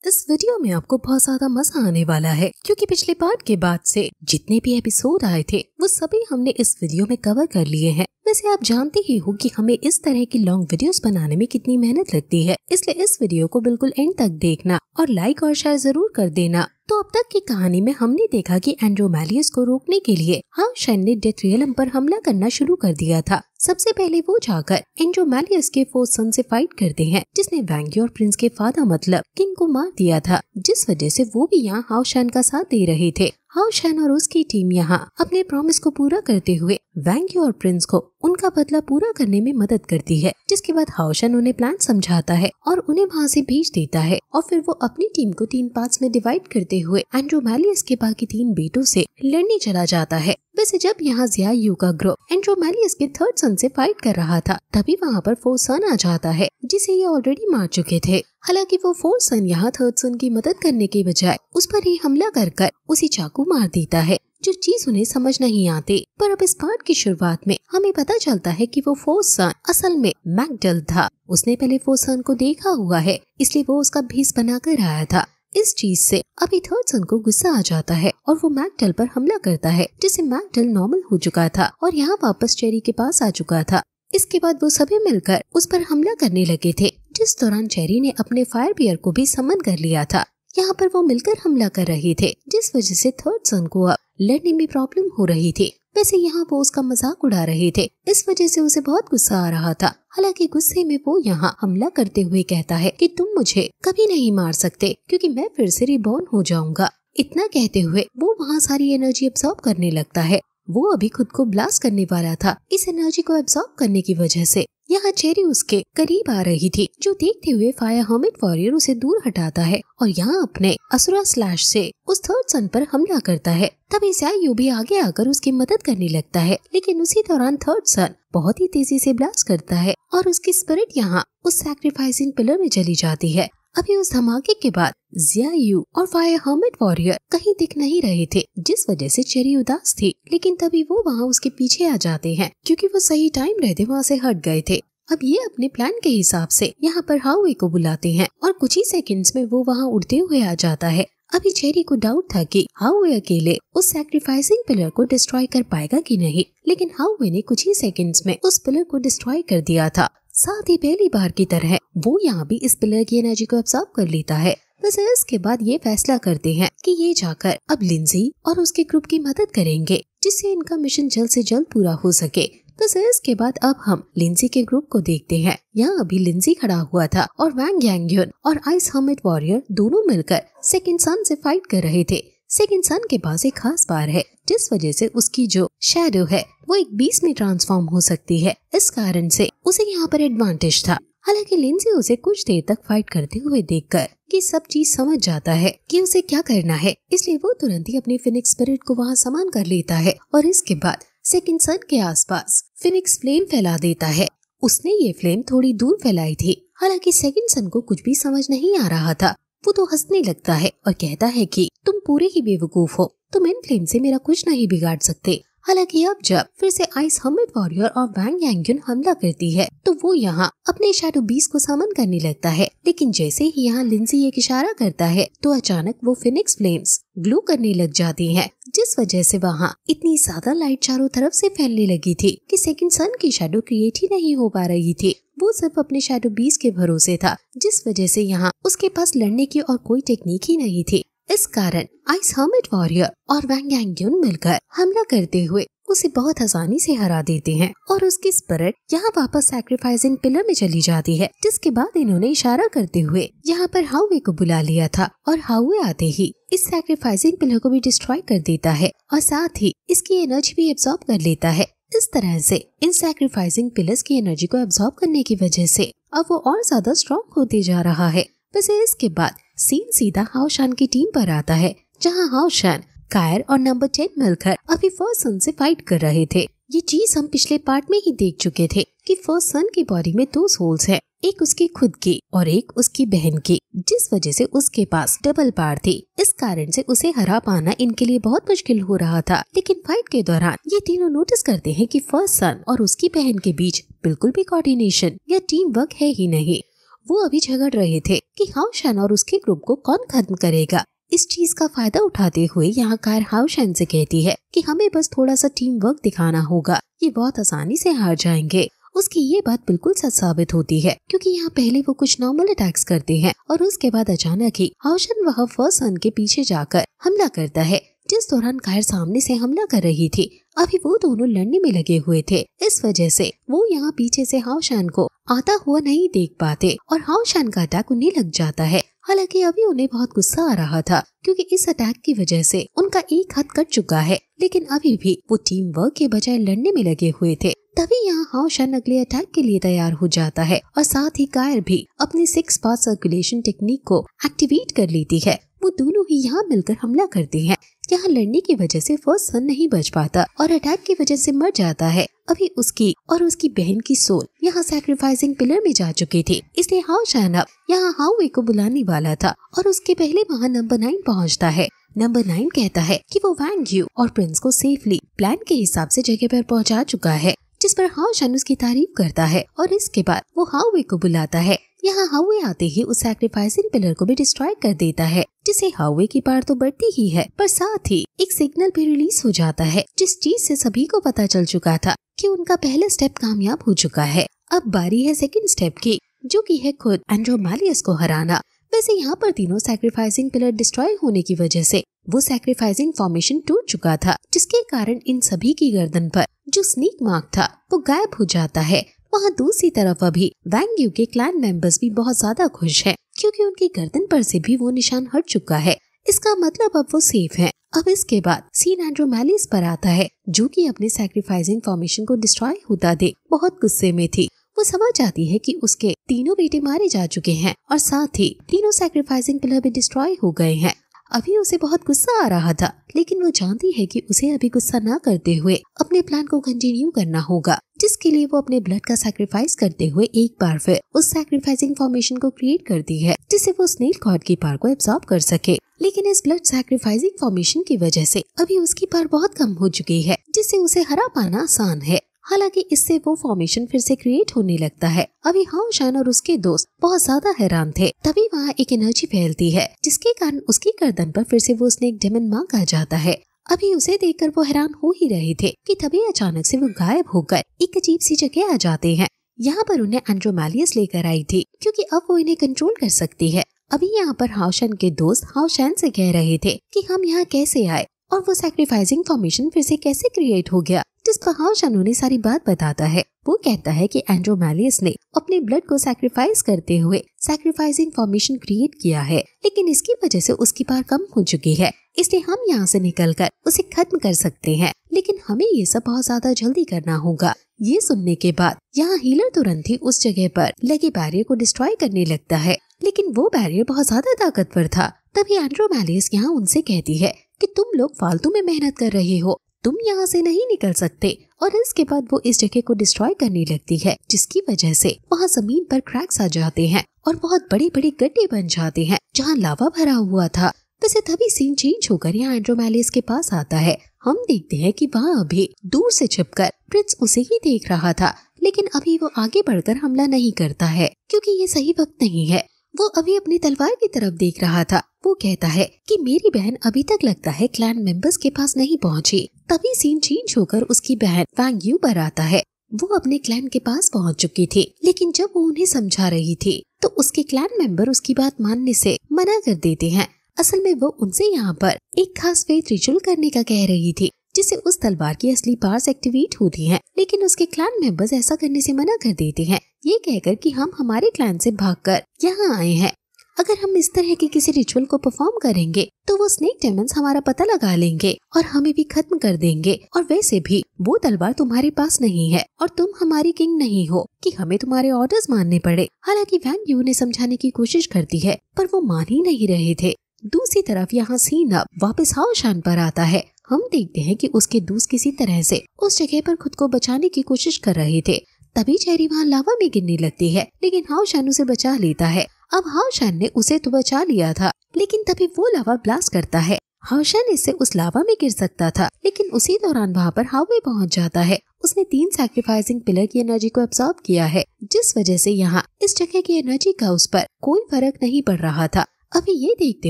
इस वीडियो में आपको बहुत ज्यादा मजा आने वाला है क्योंकि पिछले पार्ट के बाद से जितने भी एपिसोड आए थे वो सभी हमने इस वीडियो में कवर कर लिए हैं। वैसे आप जानते ही हो कि हमें इस तरह की लॉन्ग वीडियोस बनाने में कितनी मेहनत लगती है, इसलिए इस वीडियो को बिल्कुल एंड तक देखना और लाइक और शेयर जरूर कर देना। तो अब तक की कहानी में हमने देखा कि एंड्रोमेलियस को रोकने के लिए हाउ शेन ने डेथ रियलम पर हमला करना शुरू कर दिया था। सबसे पहले वो जाकर एंड्रोमेलियस के फोर्थ सन से फाइट करते हैं जिसने वैंगी और प्रिंस के फादर मतलब किंग को मार दिया था, जिस वजह से वो भी यहाँ हाउ शेन का साथ दे रहे थे। हाउ शेन और उसकी टीम यहाँ अपने प्रॉमिस को पूरा करते हुए वैंगी और प्रिंस को उनका बदला पूरा करने में मदद करती है, जिसके बाद हाउ शेन उन्हें प्लान समझाता है और उन्हें वहाँ से भेज देता है और फिर वो अपनी टीम को 3 पार्ट्स में डिवाइड करते हुए एंड्रोमेलियस के बाकी 3 बेटों से लड़ने चला जाता है। वैसे जब यहाँ जिया यू का ग्रुप एंड्रोमेलियस के थर्ड सन से फाइट कर रहा था तभी वहाँ पर फोर्थ सन आ जाता है जिसे ये ऑलरेडी मार चुके थे। हालांकि वो फोर्थ सन यहाँ थर्ड सन की मदद करने के बजाय उस पर ही हमला कर उसी चाकू मार देता है, जो चीज उन्हें समझ नहीं आती। पर अब इस पार्ट की शुरुआत में हमें पता चलता है कि वो फोर्थ सन असल में मैकडल था। उसने पहले फोर्थ सन को देखा हुआ है, इसलिए वो उसका भेष बनाकर आया था। इस चीज से अभी थर्ड सन को गुस्सा आ जाता है और वो मैकडल पर हमला करता है, जिससे मैकडल नॉर्मल हो चुका था और यहाँ वापस चेरी के पास आ चुका था। इसके बाद वो सभी मिलकर उस पर हमला करने लगे थे, जिस दौरान चेरी ने अपने फायर बियर को भी समन कर लिया था। यहाँ पर वो मिलकर हमला कर रहे थे, जिस वजह से थर्ड सन को अब लड़ने में प्रॉब्लम हो रही थी। वैसे यहाँ वो उसका मजाक उड़ा रहे थे, इस वजह से उसे बहुत गुस्सा आ रहा था। हालांकि गुस्से में वो यहाँ हमला करते हुए कहता है कि तुम मुझे कभी नहीं मार सकते क्योंकि मैं फिर से रिबॉर्न हो जाऊंगा। इतना कहते हुए वो वहाँ सारी एनर्जी एब्सॉर्ब करने लगता है। वो अभी खुद को ब्लास्ट करने वाला था। इस एनर्जी को एब्सॉर्ब करने की वजह से यहाँ चेरी उसके करीब आ रही थी, जो देखते हुए फायर हर्मिट वॉरियर उसे दूर हटाता है और यहाँ अपने असुरा स्लैश से उस थर्ड सन पर हमला करता है। तभी ज़ायू भी आगे आकर उसकी मदद करने लगता है, लेकिन उसी दौरान थर्ड सन बहुत ही तेजी से ब्लास्ट करता है और उसकी स्पिरिट यहाँ उस सैक्रिफाइसिंग पिलर में चली जाती है। अभी उस धमाके के बाद ज़ायू और फायर हर्मिट वॉरियर कहीं दिख नहीं रहे थे, जिस वजह से चेरी उदास थी। लेकिन तभी वो वहाँ उसके पीछे आ जाते हैं क्योंकि वो सही टाइम रहते वहाँ से हट गए थे। अब ये अपने प्लान के हिसाब से यहाँ पर हाउए को बुलाते हैं और कुछ ही सेकंड्स में वो वहाँ उड़ते हुए आ जाता है। अभी चेरी को डाउट था कि हाउए अकेले उस सैक्रिफाइसिंग पिलर को डिस्ट्रॉय कर पाएगा कि नहीं, लेकिन हाउए ने कुछ ही सेकंड्स में उस पिलर को डिस्ट्रॉय कर दिया था। साथ ही पहली बार की तरह वो यहाँ भी इस पिलर की एनर्जी को एब्सॉर्ब कर लेता है। वैसे इसके बाद ये फैसला करते हैं कि ये जाकर अब लिंजी और उसके ग्रुप की मदद करेंगे, जिससे इनका मिशन जल्द से जल्द पूरा हो सके। वैसे इसके बाद अब हम लिंजी के ग्रुप को देखते हैं। यहाँ अभी लिंजी खड़ा हुआ था और वैंग यांग्युन और आइस हर्मिट वॉरियर दोनों मिलकर सेकंड सन से फाइट कर रहे थे। सेकंड सन के पास एक खास पावर है, जिस वजह से उसकी जो शैडो है वो एक बीस्ट में ट्रांसफॉर्म हो सकती है। इस कारण से उसे यहाँ पर एडवांटेज था। हालांकि लिंजी उसे कुछ देर तक फाइट करते हुए देखकर कि सब चीज समझ जाता है कि उसे क्या करना है, इसलिए वो तुरंत ही अपनी फिनिक्स स्पिरिट को वहाँ समान कर लेता है और इसके बाद सेकंड सन के आसपास फिनिक्स फ्लेम फैला देता है। उसने ये फ्लेम थोड़ी दूर फैलाई थी। हालांकि सेकंड सन को कुछ भी समझ नहीं आ रहा था। वो तो हंसने लगता है और कहता है कि तुम पूरे ही बेवकूफ हो, तुम इन फ्लेम से मेरा कुछ नहीं बिगाड़ सकते। हालांकि अब जब फिर से आइस हर्मिट वॉरियर और वैंग यांग्युन हमला करती है तो वो यहाँ अपने शैडो बीस्ट को समन करने लगता है, लेकिन जैसे ही यहाँ लिंजी एक इशारा करता है तो अचानक वो फिनिक्स फ्लेम्स ग्लो करने लग जाती हैं, जिस वजह से वहाँ इतनी ज्यादा लाइट चारों तरफ से फैलने लगी थी कि सेकंड सन की शैडो क्रिएट ही नहीं हो पा रही थी। वो सिर्फ अपने शैडो बीस्ट के भरोसे था, जिस वजह से यहाँ उसके पास लड़ने की और कोई टेक्निक ही नहीं थी। इस कारण आइस हर्मिट वॉरियर और वैंग यांग्युन मिलकर हमला करते हुए उसे बहुत आसानी से हरा देते हैं और उसकी स्पिरिट यहाँ वापस सैक्रिफाइसिंग पिलर में चली जाती है। जिसके बाद इन्होंने इशारा करते हुए यहाँ पर हाउए को बुला लिया था और हाउए आते ही इस सैक्रिफाइसिंग पिलर को भी डिस्ट्रॉय कर देता है और साथ ही इसकी एनर्जी भी एब्सॉर्ब कर लेता है। इस तरह से इन सैक्रिफाइसिंग पिलर्स की एनर्जी को एब्सॉर्ब करने की वजह से अब वो और ज्यादा स्ट्रॉन्ग होते जा रहा है। वैसे इसके बाद सीन सीधा हाउ शेन की टीम पर आता है, जहां हाउ शेन, कायर और नंबर 10 मिलकर अभी फर्स्ट सन से फाइट कर रहे थे। ये चीज हम पिछले पार्ट में ही देख चुके थे कि फर्स्ट सन की बॉडी में 2 सोल्स हैं, एक उसकी खुद की और एक उसकी बहन की, जिस वजह से उसके पास डबल पावर थी। इस कारण से उसे हरा पाना इनके लिए बहुत मुश्किल हो रहा था। लेकिन फाइट के दौरान ये तीनों नोटिस करते हैं कि फर्स्ट सन और उसकी बहन के बीच बिल्कुल भी कोऑर्डिनेशन या टीम वर्क है ही नहीं वो अभी झगड़ रहे थे कि हाओशन और उसके ग्रुप को कौन खत्म करेगा। इस चीज का फायदा उठाते हुए यहाँ कार हाओशन से कहती है कि हमें बस थोड़ा सा टीम वर्क दिखाना होगा, ये बहुत आसानी से हार जाएंगे। उसकी ये बात बिल्कुल सच साबित होती है क्योंकि यहाँ पहले वो कुछ नॉर्मल अटैक्स करते हैं और उसके बाद अचानक ही हाओशन वह फर्स्ट सन के पीछे जाकर हमला करता है। जिस दौरान कायर सामने से हमला कर रही थी, अभी वो दोनों लड़ने में लगे हुए थे। इस वजह से वो यहाँ पीछे से हाओशन को आता हुआ नहीं देख पाते और हाओशन का अटैक उन्हें लग जाता है। हालांकि अभी उन्हें बहुत गुस्सा आ रहा था क्योंकि इस अटैक की वजह से उनका एक हाथ कट चुका है, लेकिन अभी भी वो टीम वर्क के बजाय लड़ने में लगे हुए थे। तभी यहाँ हाओशन अगले अटैक के लिए तैयार हो जाता है और साथ ही कायर भी अपनी 6 पाथ सर्कुलेशन टेक्निक को एक्टिवेट कर लेती है। वो दोनों ही यहाँ मिलकर हमला करते हैं। यहाँ लड़ने की वजह से फर्स्ट सन नहीं बच पाता और अटैक की वजह से मर जाता है। अभी उसकी और उसकी बहन की सोल यहाँ सैक्रिफाइसिंग पिलर में जा चुकी थी, इसलिए हाओशन अब यहाँ हाउवे को बुलाने वाला था और उसके पहले वहाँ नंबर 9 पहुँचता है। नंबर 9 कहता है कि वो वांग यू और प्रिंस को सेफली प्लान के हिसाब से जगह पर पहुँचा चुका है, जिस पर हाओशन उसकी तारीफ करता है और इसके बाद वो हाउवे को बुलाता है। यहाँ हाउवे आते ही उस सैक्रिफाइसिंग पिलर को भी डिस्ट्रॉय कर देता है, जिससे हाउवे की पावर तो बढ़ती ही है पर साथ ही एक सिग्नल भी रिलीज हो जाता है, जिस चीज से सभी को पता चल चुका था कि उनका पहला स्टेप कामयाब हो चुका है। अब बारी है सेकंड स्टेप की, जो कि है खुद एंड्रोमेलियस को हराना। वैसे यहाँ पर तीनों सैक्रिफाइसिंग पिलर डिस्ट्रॉय होने की वजह से वो सैक्रिफाइसिंग फॉर्मेशन टूट चुका था, जिसके कारण इन सभी की गर्दन पर जो स्नीक मार्क था वो गायब हो जाता है। वहाँ दूसरी तरफ अभी वांग यू के क्लैन मेंबर्स भी बहुत ज्यादा खुश हैं क्योंकि उनकी गर्दन पर से भी वो निशान हट चुका है। इसका मतलब अब वो सेफ हैं। अब इसके बाद सीन एंड्रोमेलियस पर आता है, जो कि अपने सैक्रिफाइसिंग फॉर्मेशन को डिस्ट्रॉय होता देख बहुत गुस्से में थी। वो समझ जाती है कि उसके तीनों बेटे मारे जा चुके हैं और साथ ही तीनों सैक्रिफाइसिंग पिलर भी डिस्ट्रॉय हो गए हैं। अभी उसे बहुत गुस्सा आ रहा था, लेकिन वो जानती है कि उसे अभी गुस्सा ना करते हुए अपने प्लान को कंटिन्यू करना होगा, जिसके लिए वो अपने ब्लड का सैक्रिफाइस करते हुए एक बार फिर उस सैक्रिफाइसिंग फॉर्मेशन को क्रिएट करती है, जिससे वो स्नेल गॉड की पावर को एब्सॉर्ब कर सके। लेकिन इस ब्लड सैक्रिफाइसिंग फॉर्मेशन की वजह से अभी उसकी पावर बहुत कम हो चुकी है, जिससे उसे हरा पाना आसान है। हालांकि इससे वो फॉर्मेशन फिर से क्रिएट होने लगता है। अभी हाओशन और उसके दोस्त बहुत ज्यादा हैरान थे। तभी वहाँ एक एनर्जी फैलती है, जिसके कारण उसकी गर्दन पर फिर से वो स्नेक डेमन मार्क आ जाता है। अभी उसे देखकर वो हैरान हो ही रहे थे कि तभी अचानक से वो गायब होकर एक अजीब सी जगह आ जाते हैं। यहाँ पर उन्हें एंड्रोमेलियस लेकर आई थी क्योंकि अब वो इन्हें कंट्रोल कर सकती है। अभी यहाँ पर हाओशन के दोस्त हाओशन से कह रहे थे कि हम यहाँ कैसे आए और वो सैक्रिफाइसिंग फॉर्मेशन फिर से कैसे क्रिएट हो गया, जिस पर हाओशन उन्हें सारी बात बताता है। वो कहता है कि एंड्रोमेलियस ने अपने ब्लड को सैक्रिफाइस करते हुए सैक्रिफाइसिंग फॉर्मेशन क्रिएट किया है, लेकिन इसकी वजह से उसकी पावर कम हो चुकी है, इसलिए हम यहाँ से निकलकर उसे खत्म कर सकते हैं, लेकिन हमें ये सब बहुत ज्यादा जल्दी करना होगा। ये सुनने के बाद यहाँ हीलर तुरंत ही उस जगह पर लगे बैरियर को डिस्ट्रॉय करने लगता है, लेकिन वो बैरियर बहुत ज्यादा ताकतवर था। तभी एंड्रोमेलियस यहाँ उनसे कहती है कि तुम लोग फालतू में मेहनत कर रहे हो, तुम यहाँ से नहीं निकल सकते। और इसके बाद वो इस जगह को डिस्ट्रॉय करने लगती है, जिसकी वजह से वहाँ जमीन पर क्रैक्स आ जाते हैं और बहुत बड़े बड़े गड्ढे बन जाते हैं जहाँ लावा भरा हुआ था। वैसे तभी सीन चेंज होकर यहाँ एंड्रोमेलियस के पास आता है। हम देखते हैं कि वहाँ अभी दूर से छिपकर प्रिंस उसे ही देख रहा था, लेकिन अभी वो आगे बढ़कर हमला नहीं करता है क्योंकि ये सही वक्त नहीं है। वो अभी अपनी तलवार की तरफ देख रहा था। वो कहता है कि मेरी बहन अभी तक लगता है क्लैन मेंबर्स के पास नहीं पहुंची। तभी सीन चेंज होकर उसकी बहन वांग यू पर आता है। वो अपने क्लैन के पास पहुंच चुकी थी, लेकिन जब वो उन्हें समझा रही थी तो उसके क्लैन मेंबर उसकी बात मानने से मना कर देते हैं। असल में वो उनसे यहाँ पर एक खास फेथ रिचुअल करने का कह रही थी, जिससे उस तलवार की असली पावर्स एक्टिवेट होती हैं, लेकिन उसके क्लैन मेंबर्स ऐसा करने से मना कर देते हैं, ये कहकर कि हम हमारे क्लैन से भागकर यहाँ आए हैं। अगर हम इस तरह के किसी रिचुअल को परफॉर्म करेंगे तो वो स्नेक डेमन्स हमारा पता लगा लेंगे और हमें भी खत्म कर देंगे। और वैसे भी वो तलवार तुम्हारे पास नहीं है और तुम हमारी किंग नहीं हो कि हमें तुम्हारे ऑर्डर्स मानने पड़े। हालांकि वांग यू ने समझाने की कोशिश करती है, पर वो मान ही नहीं रहे थे। दूसरी तरफ यहाँ सीन अब वापस हाओशन पर आता है। हम देखते हैं कि उसके दोस्त किसी तरह से उस जगह पर खुद को बचाने की कोशिश कर रहे थे। तभी चेरी वहाँ लावा में गिरने लगती है, लेकिन हाओशन उसे बचा लेता है। अब हाओशन ने उसे तो बचा लिया था, लेकिन तभी वो लावा ब्लास्ट करता है हाओशन इससे उस लावा में गिर सकता था, लेकिन उसी दौरान वहाँ पर हावे पहुँच जाता है। उसने 3 सैक्रिफाइसिंग पिलर की एनर्जी को एब्सॉर्ब किया है, जिस वजह से यहाँ इस जगह की एनर्जी का उस पर कोई फर्क नहीं पड़ रहा था। अभी ये देखते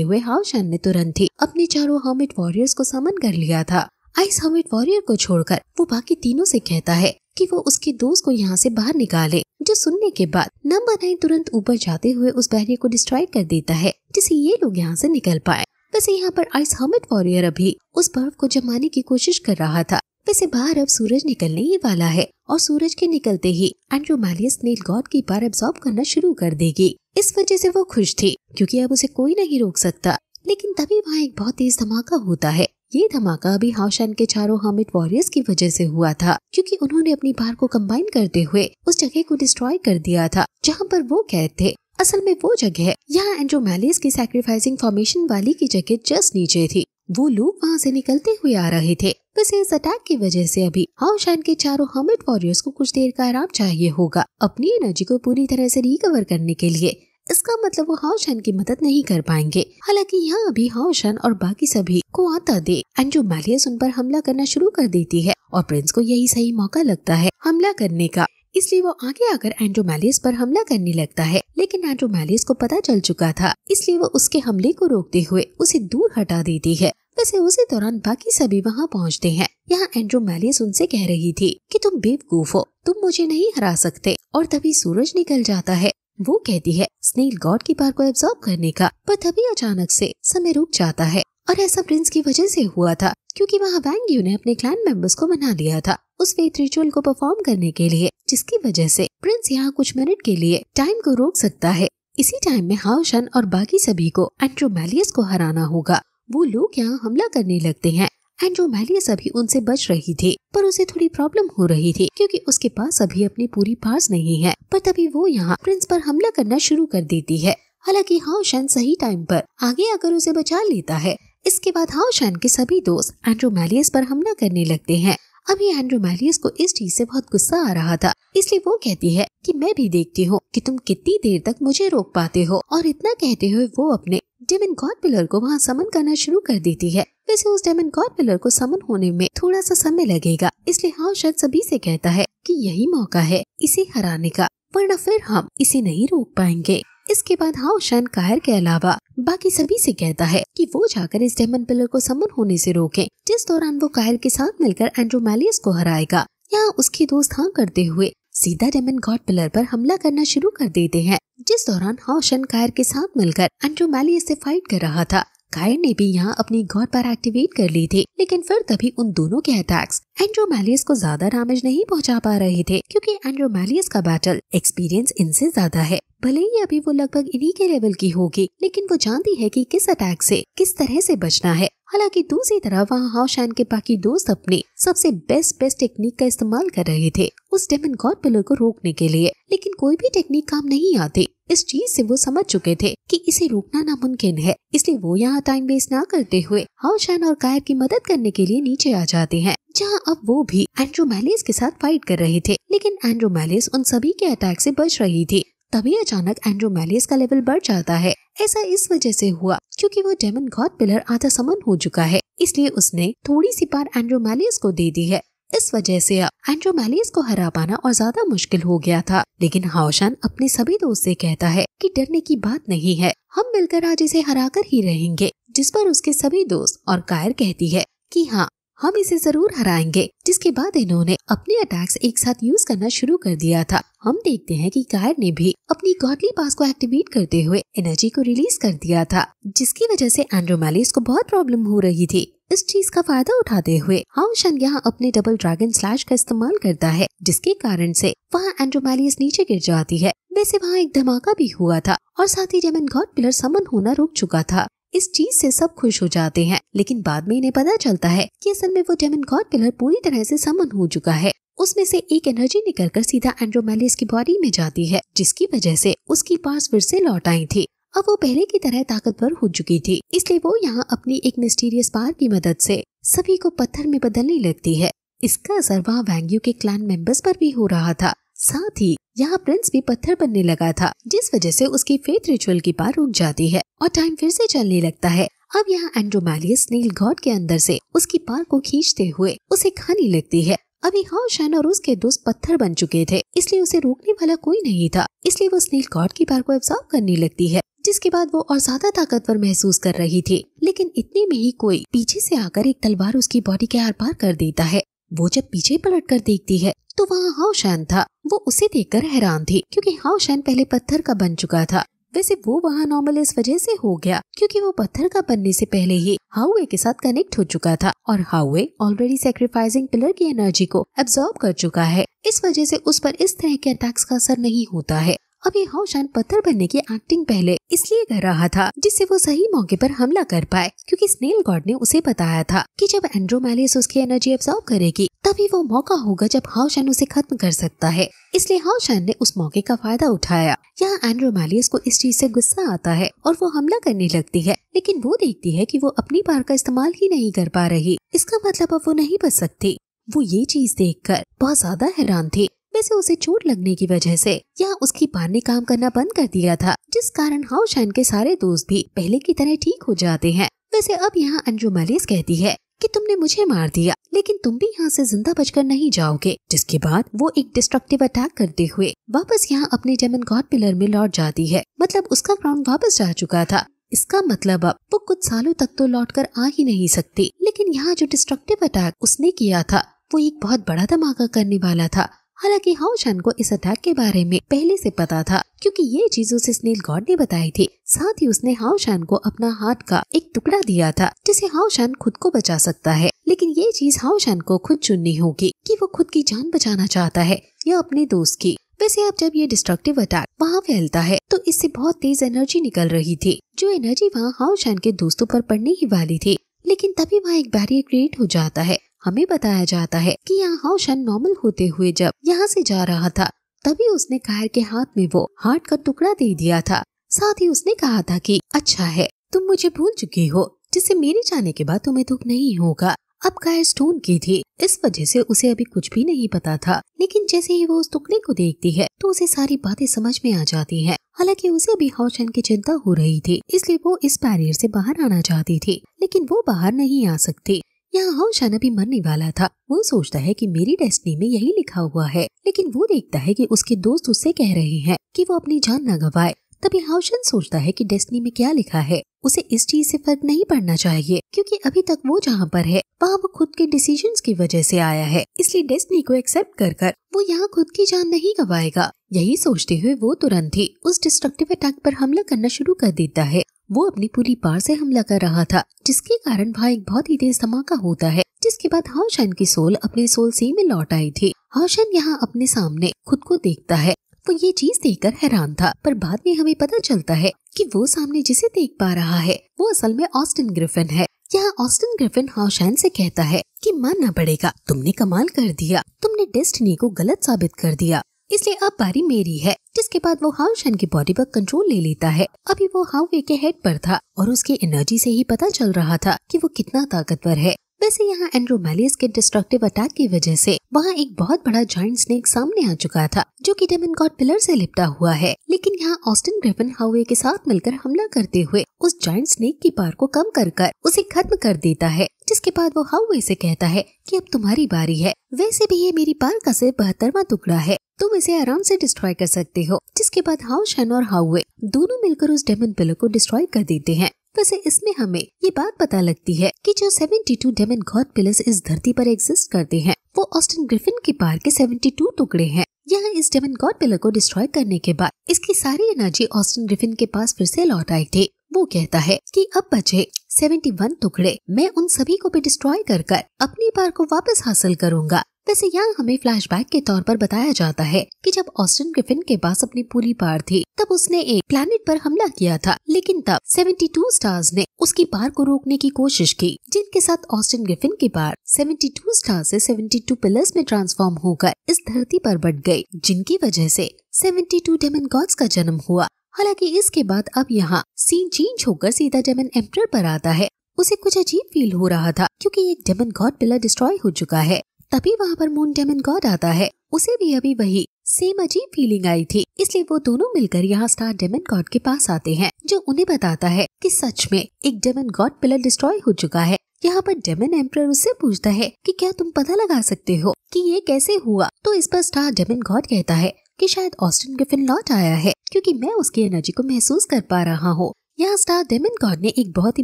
हुए हाओशन ने तुरंत ही अपने चारों हर्मिट वॉरियर्स को समन कर लिया था। आइस हर्मिट वॉरियर को छोड़कर वो बाकी तीनों से कहता है कि वो उसके दोस्त को यहाँ से बाहर निकाले, जो सुनने के बाद नंबर 9 तुरंत ऊपर जाते हुए उस बैरियर को डिस्ट्रॉय कर देता है, जिससे ये लोग यहाँ से निकल पाए। वैसे यहाँ पर आइस हर्मिट वॉरियर अभी उस बर्फ को जमाने की कोशिश कर रहा था। वैसे बाहर अब सूरज निकलने ही वाला है और सूरज के निकलते ही एंड्रोमेलियस स्नेल गॉड की पावर एब्सॉर्ब करना शुरू कर देगी। इस वजह से वो खुश थी क्योंकि अब उसे कोई नहीं रोक सकता। लेकिन तभी वहाँ एक बहुत तेज धमाका होता है। ये धमाका अभी हाओशन के चारों हर्मिट वॉरियर्स की वजह से हुआ था, क्योंकि उन्होंने अपनी पावर को कंबाइन करते हुए उस जगह को डिस्ट्रॉय कर दिया था जहाँ पर वो कैद थे। असल में वो जगह यहाँ एंड्रोमेलियस की सैक्रिफाइसिंग फॉर्मेशन वाली की जगह जस्ट नीचे थी। वो लोग वहाँ से निकलते हुए आ रहे थे। वैसे इस अटैक की वजह से अभी हाओशन के चारों हर्मिट वॉरियर्स को कुछ देर का आराम चाहिए होगा अपनी एनर्जी को पूरी तरह से रिकवर करने के लिए। इसका मतलब वो हाओशन की मदद नहीं कर पाएंगे। हालांकि यहाँ अभी हाओशन और बाकी सभी को आता देख एंड्रोमेलियस उन पर हमला करना शुरू कर देती है और प्रिंस को यही सही मौका लगता है हमला करने का, इसलिए वो आगे आकर एंड्रोमेलियस पर हमला करने लगता है। लेकिन एंड्रोमेलियस को पता चल चुका था, इसलिए वो उसके हमले को रोकते हुए उसे दूर हटा देती है। वैसे उसी दौरान बाकी सभी वहाँ पहुँचते हैं। यहाँ एंड्रोमेलियस उनसे कह रही थी कि तुम बेवकूफ हो, तुम मुझे नहीं हरा सकते। और तभी सूरज निकल जाता है। वो कहती है स्नेल गॉड की पावर को एब्सॉर्ब करने का, पर तभी अचानक से समय रुक जाता है। और ऐसा प्रिंस की वजह से हुआ था, क्योंकि वहाँ वैंग यू ने अपने क्लैन मेंबर्स को मना लिया था उस फेथ रिचुअल को परफॉर्म करने के लिए, जिसकी वजह से प्रिंस यहाँ कुछ मिनट के लिए टाइम को रोक सकता है। इसी टाइम में हाओशन और बाकी सभी को एंड्रोमेलियस को हराना होगा। वो लोग यहाँ हमला करने लगते हैं। एंड्रोमेलियस अभी उनसे बच रही थी, पर उसे थोड़ी प्रॉब्लम हो रही थी क्योंकि उसके पास अभी अपनी पूरी पावर्स नहीं है। पर तभी वो यहाँ प्रिंस पर हमला करना शुरू कर देती है। हालांकि हाओशन सही टाइम पर आगे आकर उसे बचा लेता है। इसके बाद हाओशन के सभी दोस्त एंड्रोमेलियस पर हमला करने लगते हैं। अभी एंड्रोमेलियस को इस चीज से बहुत गुस्सा आ रहा था, इसलिए वो कहती है कि मैं भी देखती हूँ कि तुम कितनी देर तक मुझे रोक पाते हो। और इतना कहते हुए वो अपने डेमन गॉड पिलर को वहाँ समन करना शुरू कर देती है। वैसे उस डेमन गॉड पिलर को समन होने में थोड़ा सा समय लगेगा, इसलिए हाओशन सभी से कहता है कि यही मौका है इसे हराने का, वरना फिर हम इसे नहीं रोक पाएंगे। इसके बाद हाओशन कायर के अलावा बाकी सभी से कहता है कि वो जाकर इस डेमन पिलर को समन होने से रोकें, जिस दौरान वो कायर के साथ मिलकर एंड्रोमेलियस को हराएगा। यहाँ उसके दोस्त हाँ करते हुए सीधा डेमन गॉड पिलर पर हमला करना शुरू कर देते हैं, जिस दौरान हाओशन कायर के साथ मिलकर एंड्रोमेलियस से फाइट कर रहा था। कायर ने भी यहाँ अपनी गॉड पावर एक्टिवेट कर ली थी, लेकिन फिर तभी उन दोनों के अटैक्स एंड्रोमेलियस को ज्यादा डैमेज नहीं पहुंचा पा रहे थे, क्योंकि एंड्रोमेलियस का बैटल एक्सपीरियंस इनसे ज्यादा है। भले ही अभी वो लगभग इन्हीं के लेवल की होगी, लेकिन वो जानती है कि किस अटैक से किस तरह से बचना है। हालांकि दूसरी तरफ वहाँ हाओशन के बाकी दोस्त अपनी सबसे बेस्ट टेक्निक का इस्तेमाल कर रहे थे उस डेमन गॉड पिलर को रोकने के लिए, लेकिन कोई भी टेक्निक काम नहीं आती। इस चीज से वो समझ चुके थे कि इसे रोकना नामुमकिन है, इसलिए वो यहाँ टाइम वेस्ट ना करते हुए हाओशन और कायर की मदद करने के लिए नीचे आ जाते हैं, जहाँ अब वो भी एंड्रोमेलियस के साथ फाइट कर रहे थे। लेकिन एंड्रोमेलियस उन सभी के अटैक से बच रही थी। तभी अचानक एंड्रोमेलियस का लेवल बढ़ जाता है। ऐसा इस वजह से हुआ क्योंकि वो डेमन गॉड पिलर आधा समन हो चुका है, इसलिए उसने थोड़ी सी पावर एंड्रोमेलियस को दे दी है। इस वजह से अब एंड्रोमेलियस को हरा पाना और ज्यादा मुश्किल हो गया था। लेकिन हाओशन अपने सभी दोस्त से कहता है कि डरने की बात नहीं है, हम मिलकर आज इसे हरा कर ही रहेंगे। जिस पर उसके सभी दोस्त और कायर कहती है कि हाँ, हम इसे जरूर हराएंगे। जिसके बाद इन्होंने अपने अटैक्स एक साथ यूज करना शुरू कर दिया था। हम देखते हैं कि कायर ने भी अपनी गॉडली पास को एक्टिवेट करते हुए एनर्जी को रिलीज कर दिया था, जिसकी वजह से एंड्रोमेलियस को बहुत प्रॉब्लम हो रही थी। इस चीज का फायदा उठाते हुए हाओशन यहाँ अपने डबल ड्रैगन स्लैश का इस्तेमाल करता है, जिसके कारण से वहाँ एंड्रोमेलियस नीचे गिर जाती है। वैसे वहाँ एक धमाका भी हुआ था और साथ ही डेमन गॉड पिलर समन होना रुक चुका था। इस चीज से सब खुश हो जाते हैं, लेकिन बाद में इन्हें पता चलता है कि असल में वो डेमन गॉड पिलर पूरी तरह से समन हो चुका है। उसमें से एक एनर्जी निकलकर सीधा एंड्रोमेलियस की बॉडी में जाती है, जिसकी वजह से उसकी पास फिर से लौट आई थी। अब वो पहले की तरह ताकतवर हो चुकी थी, इसलिए वो यहाँ अपनी एक मिस्टीरियस पावर की मदद से सभी को पत्थर में बदलने लगती है। इसका असर वहाँ वैंग यू के क्लैन मेंबर्स पर भी हो रहा था। साथ ही यहाँ प्रिंस भी पत्थर बनने लगा था, जिस वजह से उसकी फेथ रिचुअल की पावर रुक जाती है और टाइम फिर से चलने लगता है। अब यहाँ एंड्रोमेलियस स्नेल गॉड के अंदर से उसकी पार को खींचते हुए उसे खाने लगती है। अभी हाओ शैन और उसके दोस्त पत्थर बन चुके थे, इसलिए उसे रोकने वाला कोई नहीं था, इसलिए वो स्नेल गॉड की पार को एब्जॉर्ब करने लगती है, जिसके बाद वो और ज्यादा ताकतवर महसूस कर रही थी। लेकिन इतने में ही कोई पीछे से आकर एक तलवार उसकी बॉडी के आर पार कर देता है। वो जब पीछे पलट कर देखती है तो वहाँ हाओ शैन था। वो उसे देखकर हैरान थी क्योंकि हाओ शैन पहले पत्थर का बन चुका था। वैसे वो वहाँ नॉर्मल इस वजह से हो गया क्योंकि वो पत्थर का बनने से पहले ही हाउए के साथ कनेक्ट हो चुका था और हाउए ऑलरेडी सैक्रिफाइसिंग पिलर की एनर्जी को एब्जॉर्ब कर चुका है। इस वजह से उस पर इस तरह के अटैक्स का असर नहीं होता है। अभी हाओ शैन पत्थर बनने की एक्टिंग पहले इसलिए कर रहा था जिससे वो सही मौके पर हमला कर पाए, क्योंकि स्नेल गॉड ने उसे बताया था कि जब एंड्रोमेलियस उसकी एनर्जी एब्जॉर्ब करेगी तभी वो मौका होगा जब हाओ शैन उसे खत्म कर सकता है। इसलिए हाओ शैन ने उस मौके का फायदा उठाया। यहाँ एंड्रोमेलियस को इस चीज से गुस्सा आता है और वो हमला करने लगती है, लेकिन वो देखती है कि वो अपनी पार का इस्तेमाल ही नहीं कर पा रही। इसका मतलब अब वो नहीं बच सकती। वो ये चीज देखकर बहुत ज्यादा हैरान थी। वैसे उसे चोट लगने की वजह से यहाँ उसकी पार ने काम करना बंद कर दिया था, जिस कारण हाओ शैन के सारे दोस्त भी पहले की तरह ठीक हो जाते हैं। वैसे अब यहाँ एंड्रोमेलियस कहती है कि तुमने मुझे मार दिया, लेकिन तुम भी यहाँ से जिंदा बचकर नहीं जाओगे। जिसके बाद वो एक डिस्ट्रक्टिव अटैक करते हुए वापस यहाँ अपने डेमन गॉड पिलर में लौट जाती है। मतलब उसका क्राउन वापस जा चुका था। इसका मतलब अब वो कुछ सालों तक तो लौटकर आ ही नहीं सकती। लेकिन यहाँ जो डिस्ट्रक्टिव अटैक उसने किया था वो एक बहुत बड़ा धमाका करने वाला था। हालांकि हाओ शैन को इस अटैक के बारे में पहले से पता था, क्योंकि ये चीज उसे स्नेल गॉड ने बताई थी। साथ ही उसने हाओ शैन को अपना हाथ का एक टुकड़ा दिया था जिसे हाओ शैन खुद को बचा सकता है। लेकिन ये चीज हाओ शैन को खुद चुननी होगी कि वो खुद की जान बचाना चाहता है या अपने दोस्त की। वैसे अब जब ये डिस्ट्रक्टिव अटैक वहाँ फैलता है तो इससे बहुत तेज एनर्जी निकल रही थी, जो एनर्जी वहाँ हाओ शैन के दोस्तों पर पड़ने ही वाली थी। लेकिन तभी वहाँ एक बैरियर क्रिएट हो जाता है। हमें बताया जाता है कि यहाँ हाओ शैन नॉर्मल होते हुए जब यहाँ से जा रहा था तभी उसने कायर के हाथ में वो हार्ट का टुकड़ा दे दिया था। साथ ही उसने कहा था कि अच्छा है तुम मुझे भूल चुकी हो, जिससे मेरे जाने के बाद तुम्हें दुख नहीं होगा। अब कायर स्टोन की थी, इस वजह से उसे अभी कुछ भी नहीं पता था। लेकिन जैसे ही वो उस टुकड़े को देखती है तो उसे सारी बातें समझ में आ जाती हैं। हालांकि उसे भी हाओ शैन की चिंता हो रही थी, इसलिए वो इस बैरियर से बाहर आना चाहती थी, लेकिन वो बाहर नहीं आ सकती। यहाँ हाओ शैन अभी मरने वाला था। वो सोचता है कि मेरी डेस्टिनी में यही लिखा हुआ है, लेकिन वो देखता है कि उसके दोस्त उससे कह रहे हैं कि वो अपनी जान न गवाए। तभी हाओ शैन सोचता है कि डेस्टिनी में क्या लिखा है, उसे इस चीज से फर्क नहीं पड़ना चाहिए, क्योंकि अभी तक वो जहाँ पर है वहाँ वो खुद के डिसीजंस की वजह से आया है। इसलिए डेस्टिनी को एक्सेप्ट कर वो यहाँ खुद की जान नहीं गवाएगा। यही सोचते हुए वो तुरंत ही उस डिस्ट्रक्टिव अटैक पर हमला करना शुरू कर देता है। वो अपनी पूरी पार से हमला कर रहा था, जिसके कारण वहाँ एक बहुत ही तेज धमाका होता है। जिसके बाद हाओ शैन की सोल अपने सोल सी में लौट आई थी। हाओ शैन यहाँ अपने सामने खुद को देखता है। वो ये चीज देखकर हैरान था, पर बाद में हमें पता चलता है कि वो सामने जिसे देख पा रहा है वो असल में ऑस्टिन ग्रिफिन है। यहाँ ऑस्टिन ग्रिफिन हाओ शैन से कहता है कि मानना पड़ेगा, तुमने कमाल कर दिया, तुमने डेस्टिनी को गलत साबित कर दिया, इसलिए अब बारी मेरी है। जिसके बाद वो हाओ शैन की बॉडी पर कंट्रोल ले लेता है। अभी वो हाउए के हेड पर था और उसकी एनर्जी से ही पता चल रहा था कि वो कितना ताकतवर है। वैसे यहाँ एंड्रोमेलियस के डिस्ट्रक्टिव अटैक की वजह से वहाँ एक बहुत बड़ा जायंट स्नेक सामने आ चुका था, जो कि डेमन गॉड पिलर से लिपटा हुआ है। लेकिन यहाँ ऑस्टिन ग्रिफिन हाउए के साथ मिलकर हमला करते हुए उस जायंट स्नेक की पार को कम कर उसे खत्म कर देता है। जिसके बाद वो हाउए से कहता है कि अब तुम्हारी बारी है। वैसे भी ये मेरी पार का सिर्फ 72वां टुकड़ा है, तुम इसे आराम से डिस्ट्रॉय कर सकते हो। जिसके बाद हाओ शैन और हाउए दोनों मिलकर उस डेमन पिलर को डिस्ट्रॉय कर देते हैं। वैसे इसमें हमें ये बात पता लगती है कि जो 72 डेमन गॉड पिलर्स इस धरती पर एग्जिस्ट करते हैं वो ऑस्टिन ग्रिफिन की पार के 72 टुकड़े हैं। यहाँ इस डेमन गॉड पिलर को डिस्ट्रॉय करने के बाद इसकी सारी एनर्जी ऑस्टिन ग्रिफिन के पास फिर से लौट आई थी। वो कहता है कि अब बचे 71 टुकड़े, मैं उन सभी को भी डिस्ट्रॉय कर अपनी पार को वापस हासिल करूंगा। वैसे यहाँ हमें फ्लैशबैक के तौर पर बताया जाता है कि जब ऑस्टिन ग्रिफिन के पास अपनी पूरी पार थी तब उसने एक प्लैनेट पर हमला किया था, लेकिन तब 72 स्टार्स ने उसकी पार को रोकने की कोशिश की, जिनके साथ ऑस्टिन ग्रिफिन की पार 72 स्टार से 72 पिलर्स में ट्रांसफॉर्म होकर इस धरती पर बढ़ गई, जिनकी वजह से 72 डेमन गॉड्स का जन्म हुआ। हालांकि इसके बाद अब यहाँ सीन चेंज होकर सीधा डेमन एम्परर पर आता है। उसे कुछ अजीब फील हो रहा था क्योंकि एक डेमन गॉड पिलर डिस्ट्रॉय हो चुका है। तभी वहाँ पर मून डेमन गॉड आता है। उसे भी अभी वही सेम अजीब फीलिंग आई थी, इसलिए वो दोनों मिलकर यहाँ स्टार डेमन गॉड के पास आते हैं, जो उन्हें बताता है कि सच में एक डेमन गॉड पिलर डिस्ट्रॉय हो चुका है। यहाँ पर डेमन एम्परर उससे पूछता है कि क्या तुम पता लगा सकते हो कि ये कैसे हुआ। तो इस पर स्टार डेमन गॉड कहता है कि शायद ऑस्टिन ग्रिफिन लौट आया है, क्योंकि मैं उसकी एनर्जी को महसूस कर पा रहा हूँ। यहाँ स्टार डेमन गॉड ने एक बहुत ही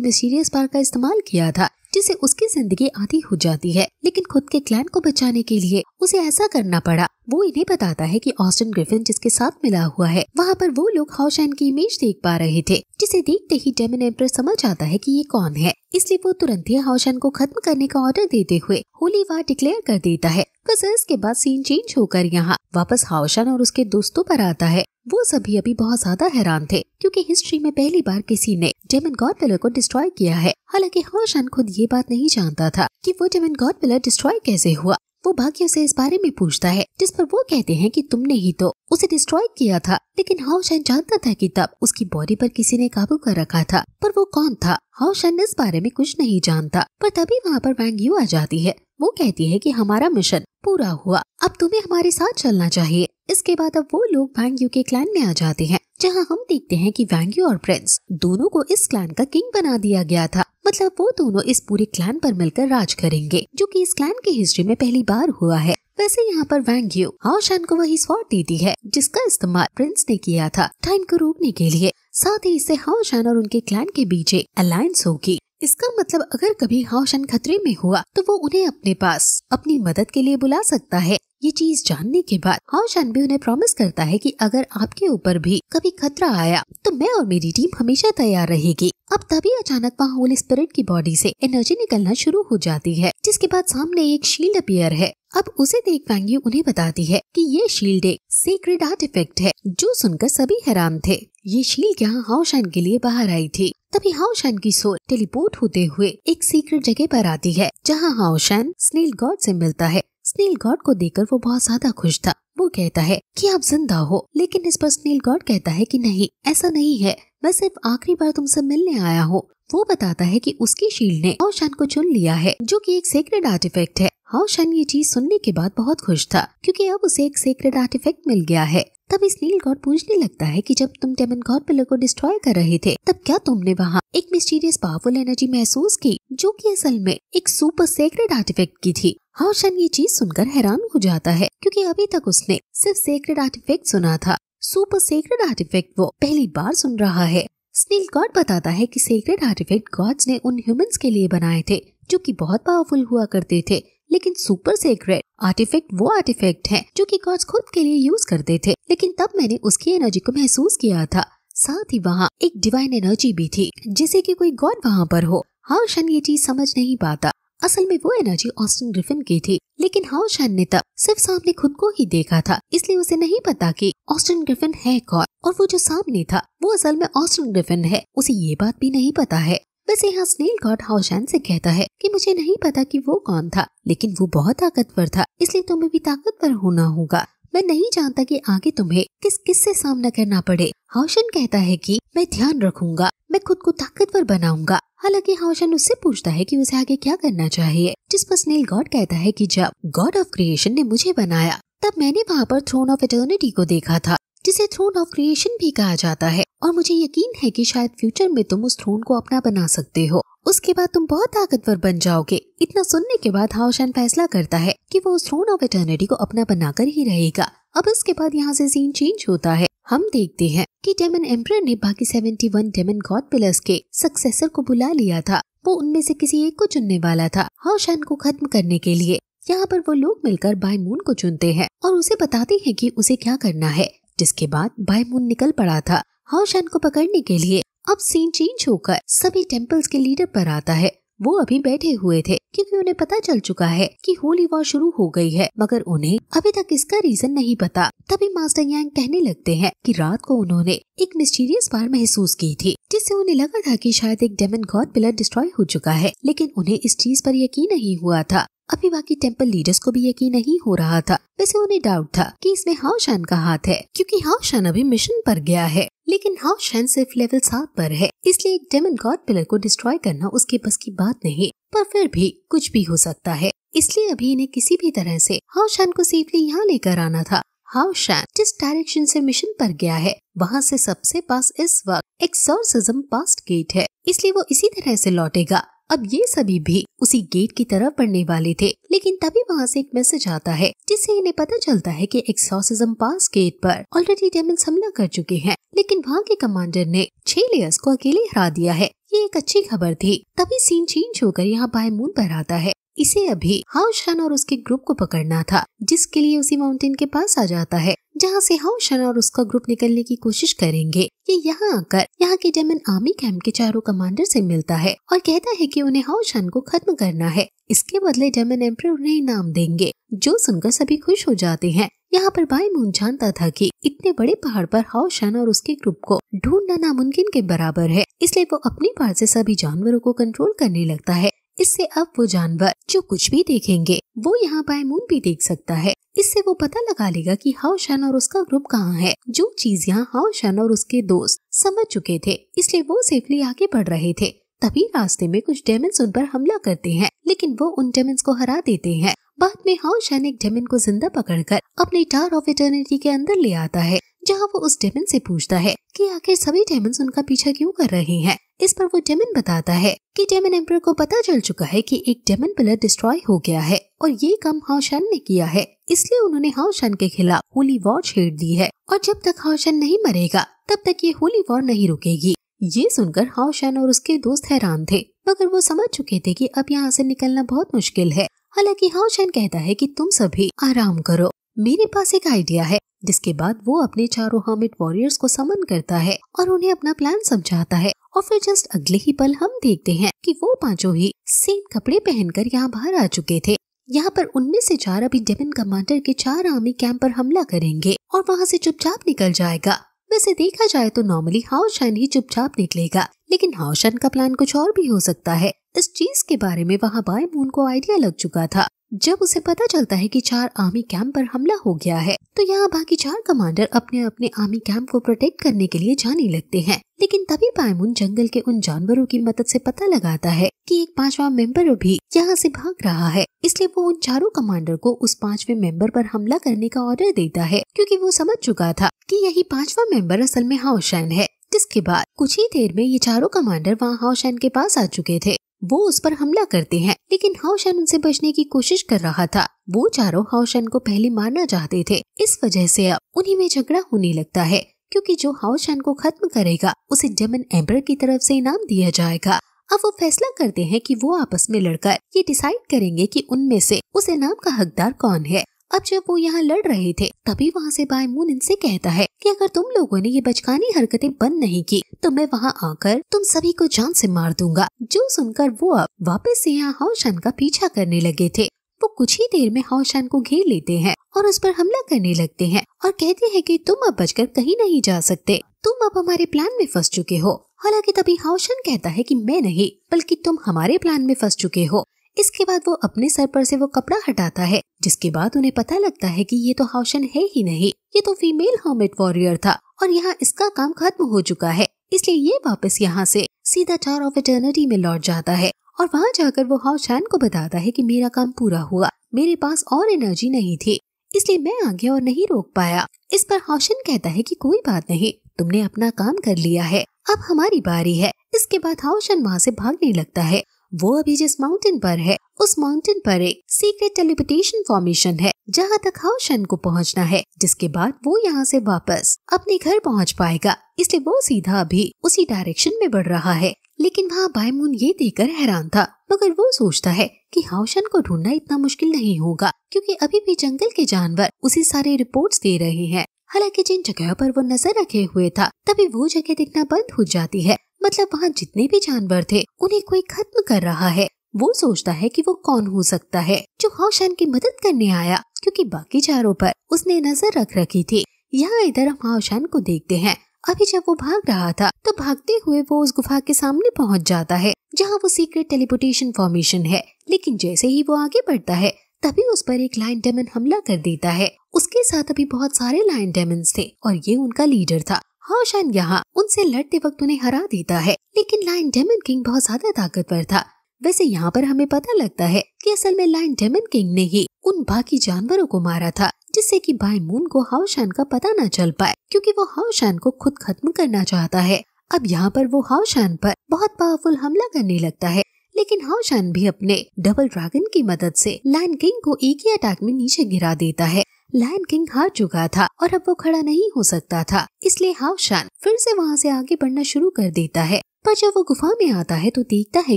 मिस्टीरियस पावर का इस्तेमाल किया था, जिससे उसकी जिंदगी आधी हो जाती है, लेकिन खुद के क्लैन को बचाने के लिए उसे ऐसा करना पड़ा। वो इन्हें बताता है कि ऑस्टिन ग्रिफिन जिसके साथ मिला हुआ है, वहाँ पर वो लोग हाओशान की इमेज देख पा रहे थे, जिसे देखते ही डेमन एम्परर समझ आता है कि ये कौन है। इसलिए वो तुरंत ही हाओशान को खत्म करने का ऑर्डर देते हुए होली वार डिक्लेयर कर देता है। बस इसके बाद सीन चेंज होकर यहाँ वापस हाओशान और उसके दोस्तों पर आता है। वो सभी अभी बहुत ज्यादा हैरान थे, क्योंकि हिस्ट्री में पहली बार किसी ने डेमन गॉड पिलर को डिस्ट्रॉय किया है। हालांकि हाओशान खुद ये बात नहीं जानता था कि वो डेमन गॉड पिलर डिस्ट्रॉय कैसे हुआ। वो भाग्य से इस बारे में पूछता है, जिस पर वो कहते हैं कि तुमने ही तो उसे डिस्ट्रॉय किया था। लेकिन हाओशान जानता था कि तब उसकी बॉडी पर किसी ने काबू कर रखा था, पर वो कौन था हाओशान इस बारे में कुछ नहीं जानता। पर तभी वहाँ पर वैंग यू आ जाती है। वो कहती है कि हमारा मिशन पूरा हुआ, अब तुम्हें हमारे साथ चलना चाहिए। इसके बाद अब वो लोग वैंग यू के क्लैन में आ जाते हैं, जहाँ हम देखते हैं कि वैंग यू और प्रिंस दोनों को इस क्लैन का किंग बना दिया गया था। मतलब वो दोनों इस पूरे क्लैन पर मिलकर राज करेंगे, जो कि इस क्लैन की हिस्ट्री में पहली बार हुआ है। वैसे यहाँ पर वैंग यू हाओशान को वही स्वॉर्ड देती है जिसका इस्तेमाल प्रिंस ने किया था टाइम को रोकने के लिए। साथ ही इससे हाओशान और उनके क्लैन के बीच अलायंस होगी। इसका मतलब अगर कभी हाओशान खतरे में हुआ तो वो उन्हें अपने पास अपनी मदद के लिए बुला सकता है। ये चीज जानने के बाद हाओशान भी उन्हें प्रॉमिस करता है कि अगर आपके ऊपर भी कभी खतरा आया तो मैं और मेरी टीम हमेशा तैयार रहेगी। अब तभी अचानक वहाँ होली स्पिरिट की बॉडी से एनर्जी निकलना शुरू हो जाती है, जिसके बाद सामने एक शील्ड अपीयर है। अब उसे देख वैंग यू उन्हें बताती है कि ये शील्ड एक सीक्रेट आर्टिफैक्ट है, जो सुनकर सभी हैरान थे। ये शील्ड यहाँ हाओशान के लिए बाहर आई थी। तभी हाओशान की सोल टेलीपोर्ट होते हुए एक सीक्रेट जगह पर आती है, जहाँ हाओशान स्नेल गॉड से मिलता है। स्नेल गॉड को देखकर वो बहुत ज्यादा खुश था। वो कहता है कि आप जिंदा हो, लेकिन इस पर स्नेल गॉड कहता है कि नहीं, ऐसा नहीं है, मैं सिर्फ आखिरी बार तुमसे मिलने आया हूँ। वो बताता है कि उसकी शील्ड ने हाओशान को चुन लिया है, जो कि एक सेक्रेड आर्टिफैक्ट है। हाओशान ये चीज सुनने के बाद बहुत खुश था, क्योंकि अब उसे एक सेक्रेड आर्टिफैक्ट मिल गया है। तभी स्नेल गॉड पूछने लगता है कि जब तुम डेमन गॉड पिलर को डिस्ट्रॉय कर रहे थे, तब क्या तुमने वहाँ एक मिस्टीरियस पावरफुल एनर्जी महसूस की, जो कि असल में एक सुपर सेक्रेड आर्टिफैक्ट की थी। हाओशान ये चीज सुनकर हैरान हो जाता है, क्योंकि अभी तक उसने सिर्फ सेक्रेड आर्टिफैक्ट सुना था। सुपर सेक्रेड आर्टिफैक्ट वो पहली बार सुन रहा है। स्नेल गॉड बताता है कि सेक्रेड आर्टिफैक्ट गॉड्स ने उन ह्यूमंस के लिए बनाए थे, जो कि बहुत पावरफुल हुआ करते थे। लेकिन सुपर सेक्रेड आर्टिफैक्ट वो आर्टिफैक्ट है जो कि गॉड्स खुद के लिए यूज करते थे। लेकिन तब मैंने उसकी एनर्जी को महसूस किया था। साथ ही वहाँ एक डिवाइन एनर्जी भी थी, जैसे कि कोई गॉड वहाँ पर हो। हाओशान ये चीज समझ नहीं पाता। असल में वो एनर्जी ऑस्टिन ग्रिफिन की थी, लेकिन हाओशान ने तब सिर्फ सामने खुद को ही देखा था, इसलिए उसे नहीं पता कि ऑस्टिन ग्रिफिन है कौन, और वो जो सामने था वो असल में ऑस्टिन ग्रिफिन है। उसे ये बात भी नहीं पता है। वैसे यहाँ स्नेल गॉड हाओशान से कहता है कि मुझे नहीं पता कि वो कौन था, लेकिन वो बहुत ताकतवर था, इसलिए तुम्हें भी ताकतवर होना होगा। मैं नहीं जानता कि आगे तुम्हें किस किस से सामना करना पड़े। हाओशान कहता है कि मैं ध्यान रखूंगा, मैं खुद को ताकतवर बनाऊंगा। हालांकि हाओशान उससे पूछता है कि उसे आगे क्या करना चाहिए, जिस पर स्नेल गॉड कहता है कि जब गॉड ऑफ क्रिएशन ने मुझे बनाया, तब मैंने वहाँ पर थ्रोन ऑफ इटर्निटी को देखा था, जिसे थ्रोन ऑफ क्रिएशन भी कहा जाता है, और मुझे यकीन है कि शायद फ्यूचर में तुम उस थ्रोन को अपना बना सकते हो। उसके बाद तुम बहुत ताकतवर बन जाओगे। इतना सुनने के बाद हाओशान फैसला करता है कि वो उस थ्रोन ऑफ इटर्निटी को अपना बनाकर ही रहेगा। अब इसके बाद यहाँ से सीन चेंज होता है। हम देखते हैं कि डेमन एम्परर ने बाकी 71 डेमन गॉड पिलर्स के सक्सेसर को बुला लिया था। वो उनमें से किसी एक को चुनने वाला था हाओशान को खत्म करने के लिए। यहाँ पर वो लोग मिलकर बायमून को चुनते हैं और उसे बताते हैं कि उसे क्या करना है, जिसके बाद बायमून निकल पड़ा था हाओशान को पकड़ने के लिए। अब सीन चेंज होकर सभी टेम्पल्स के लीडर पर आता है। वो अभी बैठे हुए थे, क्योंकि उन्हें पता चल चुका है कि होली वॉर शुरू हो गई है, मगर उन्हें अभी तक इसका रीजन नहीं पता। तभी मास्टर यांग कहने लगते हैं कि रात को उन्होंने एक मिस्टीरियस वार महसूस की थी, जिससे उन्हें लगा था कि शायद एक डेमन गॉड पिलर डिस्ट्रॉय हो चुका है, लेकिन उन्हें इस चीज पर यकीन नहीं हुआ था। अभी बाकी टेम्पल लीडर्स को भी यकीन नहीं हो रहा था। वैसे उन्हें डाउट था कि इसमें हाओशान का हाथ है, क्योंकि हाओशान अभी मिशन पर गया है, लेकिन हाओशान सिर्फ लेवल 7 पर है, इसलिए एक डेमन गॉड पिलर को डिस्ट्रॉय करना उसके बस की बात नहीं। पर फिर भी कुछ भी हो सकता है। इसलिए अभी इन्हें किसी भी तरह से हाओशान को सेफली यहाँ लेकर आना था। हाओशान जिस डायरेक्शन से मिशन पर गया है वहाँ से सबसे पास इस वक्त एक्सोर्सिज्म पास्ट गेट है, इसलिए वो इसी तरह से लौटेगा। अब ये सभी भी उसी गेट की तरफ बढ़ने वाले थे, लेकिन तभी वहाँ से एक मैसेज आता है जिससे इन्हें पता चलता है कि एक्सोर्सिज्म पास गेट पर ऑलरेडी डेमन्स हमला कर चुके हैं, लेकिन वहाँ के कमांडर ने 6 लेयर्स को अकेले हरा दिया है। ये एक अच्छी खबर थी। तभी सीन चेंज होकर यहाँ बायमून पर आता है। इसे अभी हाओशान और उसके ग्रुप को पकड़ना था, जिसके लिए उसी माउंटेन के पास आ जाता है जहाँ से हाओशान और उसका ग्रुप निकलने की कोशिश करेंगे। ये यहाँ आकर यहाँ के डेमन आर्मी कैंप के चारों कमांडर से मिलता है और कहता है कि उन्हें हाओशान को खत्म करना है। इसके बदले डेमन एम्परर उन्हें इनाम देंगे, जो सुनकर सभी खुश हो जाते हैं। यहाँ पर बायमून जानता था कि इतने बड़े पहाड़ पर हाओशान और उसके ग्रुप को ढूंढना नामुमकिन के बराबर है, इसलिए वो अपनी पार से सभी जानवरों को कंट्रोल करने लगता है। इससे अब वो जानवर जो कुछ भी देखेंगे वो यहाँ बायमून भी देख सकता है। इससे वो पता लगा लेगा कि हाओशान और उसका ग्रुप कहाँ है। जो चीज यहाँ हाओशान और उसके दोस्त समझ चुके थे, इसलिए वो सेफली आगे बढ़ रहे थे। तभी रास्ते में कुछ डेमन्स उन पर हमला करते हैं, लेकिन वो उन डेमन्स को हरा देते हैं। बाद में हाओशान एक डेमन को जिंदा पकड़कर अपने टावर ऑफ इटर्निटी के अंदर ले आता है, जहाँ वो उस डेमन से पूछता है कि आखिर सभी डेमन्स उनका पीछा क्यों कर रहे हैं। इस पर वो डेमन बताता है कि डेमन एम्परर को पता चल चुका है कि एक डेमन पिलर डिस्ट्रॉय हो गया है और ये काम हाओशान ने किया है, इसलिए उन्होंने हाओशान के खिलाफ होली वॉर छेड़ दी है और जब तक हाओशान नहीं मरेगा तब तक ये होली वॉर नहीं रुकेगी। ये सुनकर हाओशान और उसके दोस्त हैरान थे, मगर वो समझ चुके थे कि अब यहाँ से निकलना बहुत मुश्किल है। हालांकि हाओशान कहता है कि तुम सभी आराम करो, मेरे पास एक आइडिया है। जिसके बाद वो अपने चारों हर्मिट वॉरियर्स को समन करता है और उन्हें अपना प्लान समझाता है। और फिर जस्ट अगले ही पल हम देखते हैं कि वो पांचों ही सेम कपड़े पहनकर यहाँ बाहर आ चुके थे। यहाँ पर उनमें से 4 अभी डेमन कमांडर के 4 आर्मी कैंप पर हमला करेंगे और वहाँ से चुपचाप निकल जाएगा। वैसे देखा जाए तो नॉर्मली हाओशान ही चुपचाप निकलेगा, लेकिन हाओशान का प्लान कुछ और भी हो सकता है। इस चीज के बारे में वहाँ बायमून को आइडिया लग चुका था। जब उसे पता चलता है कि 4 आर्मी कैंप पर हमला हो गया है, तो यहाँ बाकी 4 कमांडर अपने अपने आर्मी कैंप को प्रोटेक्ट करने के लिए जाने लगते हैं। लेकिन तभी बायमून जंगल के उन जानवरों की मदद से पता लगाता है कि एक 5वां मेंबर भी यहाँ से भाग रहा है, इसलिए वो उन चारों कमांडर को उस 5वें मेंबर पर हमला करने का ऑर्डर देता है, क्योंकि वो समझ चुका था कि यही 5वां मेंबर असल में हाओशान है। जिसके बाद कुछ ही देर में ये चारों कमांडर वहाँ हाओशान के पास आ चुके थे। वो उस पर हमला करते हैं, लेकिन हाओशान उनसे बचने की कोशिश कर रहा था। वो चारों हाओशान को पहले मारना चाहते थे, इस वजह से अब उन्हीं में झगड़ा होने लगता है, क्योंकि जो हाओशान को खत्म करेगा उसे डेमन एम्परर की तरफ से इनाम दिया जाएगा। अब वो फैसला करते हैं कि वो आपस में लड़कर ये डिसाइड करेंगे कि उनमें से उस इनाम का हकदार कौन है। अब जब वो यहाँ लड़ रहे थे, तभी वहाँ से बायमून इनसे कहता है कि अगर तुम लोगों ने ये बचकानी हरकतें बंद नहीं की तो मैं वहाँ आकर तुम सभी को जान से मार दूंगा। जो सुनकर वो अब वापस से यहाँ हाओशान का पीछा करने लगे थे। वो कुछ ही देर में हाओशान को घेर लेते हैं और उस पर हमला करने लगते हैं और कहते हैं कि तुम अब बचकर कहीं नहीं जा सकते, तुम अब हमारे प्लान में फंस चुके हो। हालांकि तभी हाओशान कहता है कि मैं नहीं, बल्कि तुम हमारे प्लान में फंस चुके हो। इसके बाद वो अपने सर पर से वो कपड़ा हटाता है, जिसके बाद उन्हें पता लगता है कि ये तो हाओशान है ही नहीं, ये तो फीमेल हर्मिट वॉरियर था और यहाँ इसका काम खत्म हो चुका है। इसलिए ये वापस यहाँ से सीधा टावर ऑफ इटर्निटी में लौट जाता है और वहाँ जाकर वो हाओशान को बताता है कि मेरा काम पूरा हुआ, मेरे पास और एनर्जी नहीं थी, इसलिए मैं आ गया और नहीं रोक पाया। इस पर हाओशान कहता है कि कोई बात नहीं, तुमने अपना काम कर लिया है, अब हमारी बारी है। इसके बाद हाओशान वहाँ से भागने लगता है। वो अभी जिस माउंटेन पर है, उस माउंटेन पर एक सीक्रेट टेलीपोर्टेशन फॉर्मेशन है, जहाँ तक हाओशान को पहुँचना है, जिसके बाद वो यहाँ से वापस अपने घर पहुँच पाएगा। इसलिए वो सीधा अभी उसी डायरेक्शन में बढ़ रहा है। लेकिन वहाँ बायमून ये देखकर हैरान था, मगर वो सोचता है कि हाओशान को ढूंढना इतना मुश्किल नहीं होगा, क्योंकि अभी भी जंगल के जानवर उसे सारे रिपोर्ट्स दे रहे हैं। हालांकि जिन जगहों पर वो नजर रखे हुए था, तभी वो जगह दिखना बंद हो जाती है। मतलब वहाँ जितने भी जानवर थे उन्हें कोई खत्म कर रहा है। वो सोचता है कि वो कौन हो सकता है जो हाओशान की मदद करने आया, क्योंकि बाकी चारों पर उसने नजर रख रखी थी। यहाँ इधर हम हाओशान को देखते हैं। अभी जब वो भाग रहा था तो भागते हुए वो उस गुफा के सामने पहुँच जाता है, जहाँ वो सीक्रेट टेलीपोर्टेशन फॉर्मेशन है। लेकिन जैसे ही वो आगे बढ़ता है, तभी उस पर एक लायन डेमन हमला कर देता है। उसके साथ अभी बहुत सारे लायन डेमन्स थे और ये उनका लीडर था। हाओशान यहाँ उनसे लड़ते वक्त उन्हें हरा देता है, लेकिन लायन डेमन किंग बहुत ज्यादा ताकतवर था। वैसे यहाँ पर हमें पता लगता है कि असल में लायन डेमन किंग ने ही उन बाकी जानवरों को मारा था, जिससे कि बाई मून को हाओशान का पता न चल पाए, क्योंकि वो हाओशान को खुद खत्म करना चाहता है। अब यहाँ पर वो हाओशान पर बहुत पावरफुल हमला करने लगता है, लेकिन हाओशान भी अपने डबल ड्रैगन की मदद से लायन किंग को एक ही अटैक में नीचे गिरा देता है। लायन किंग हार चुका था और अब वो खड़ा नहीं हो सकता था, इसलिए हाओशान फिर से वहाँ से आगे बढ़ना शुरू कर देता है। पर जब वो गुफा में आता है तो देखता है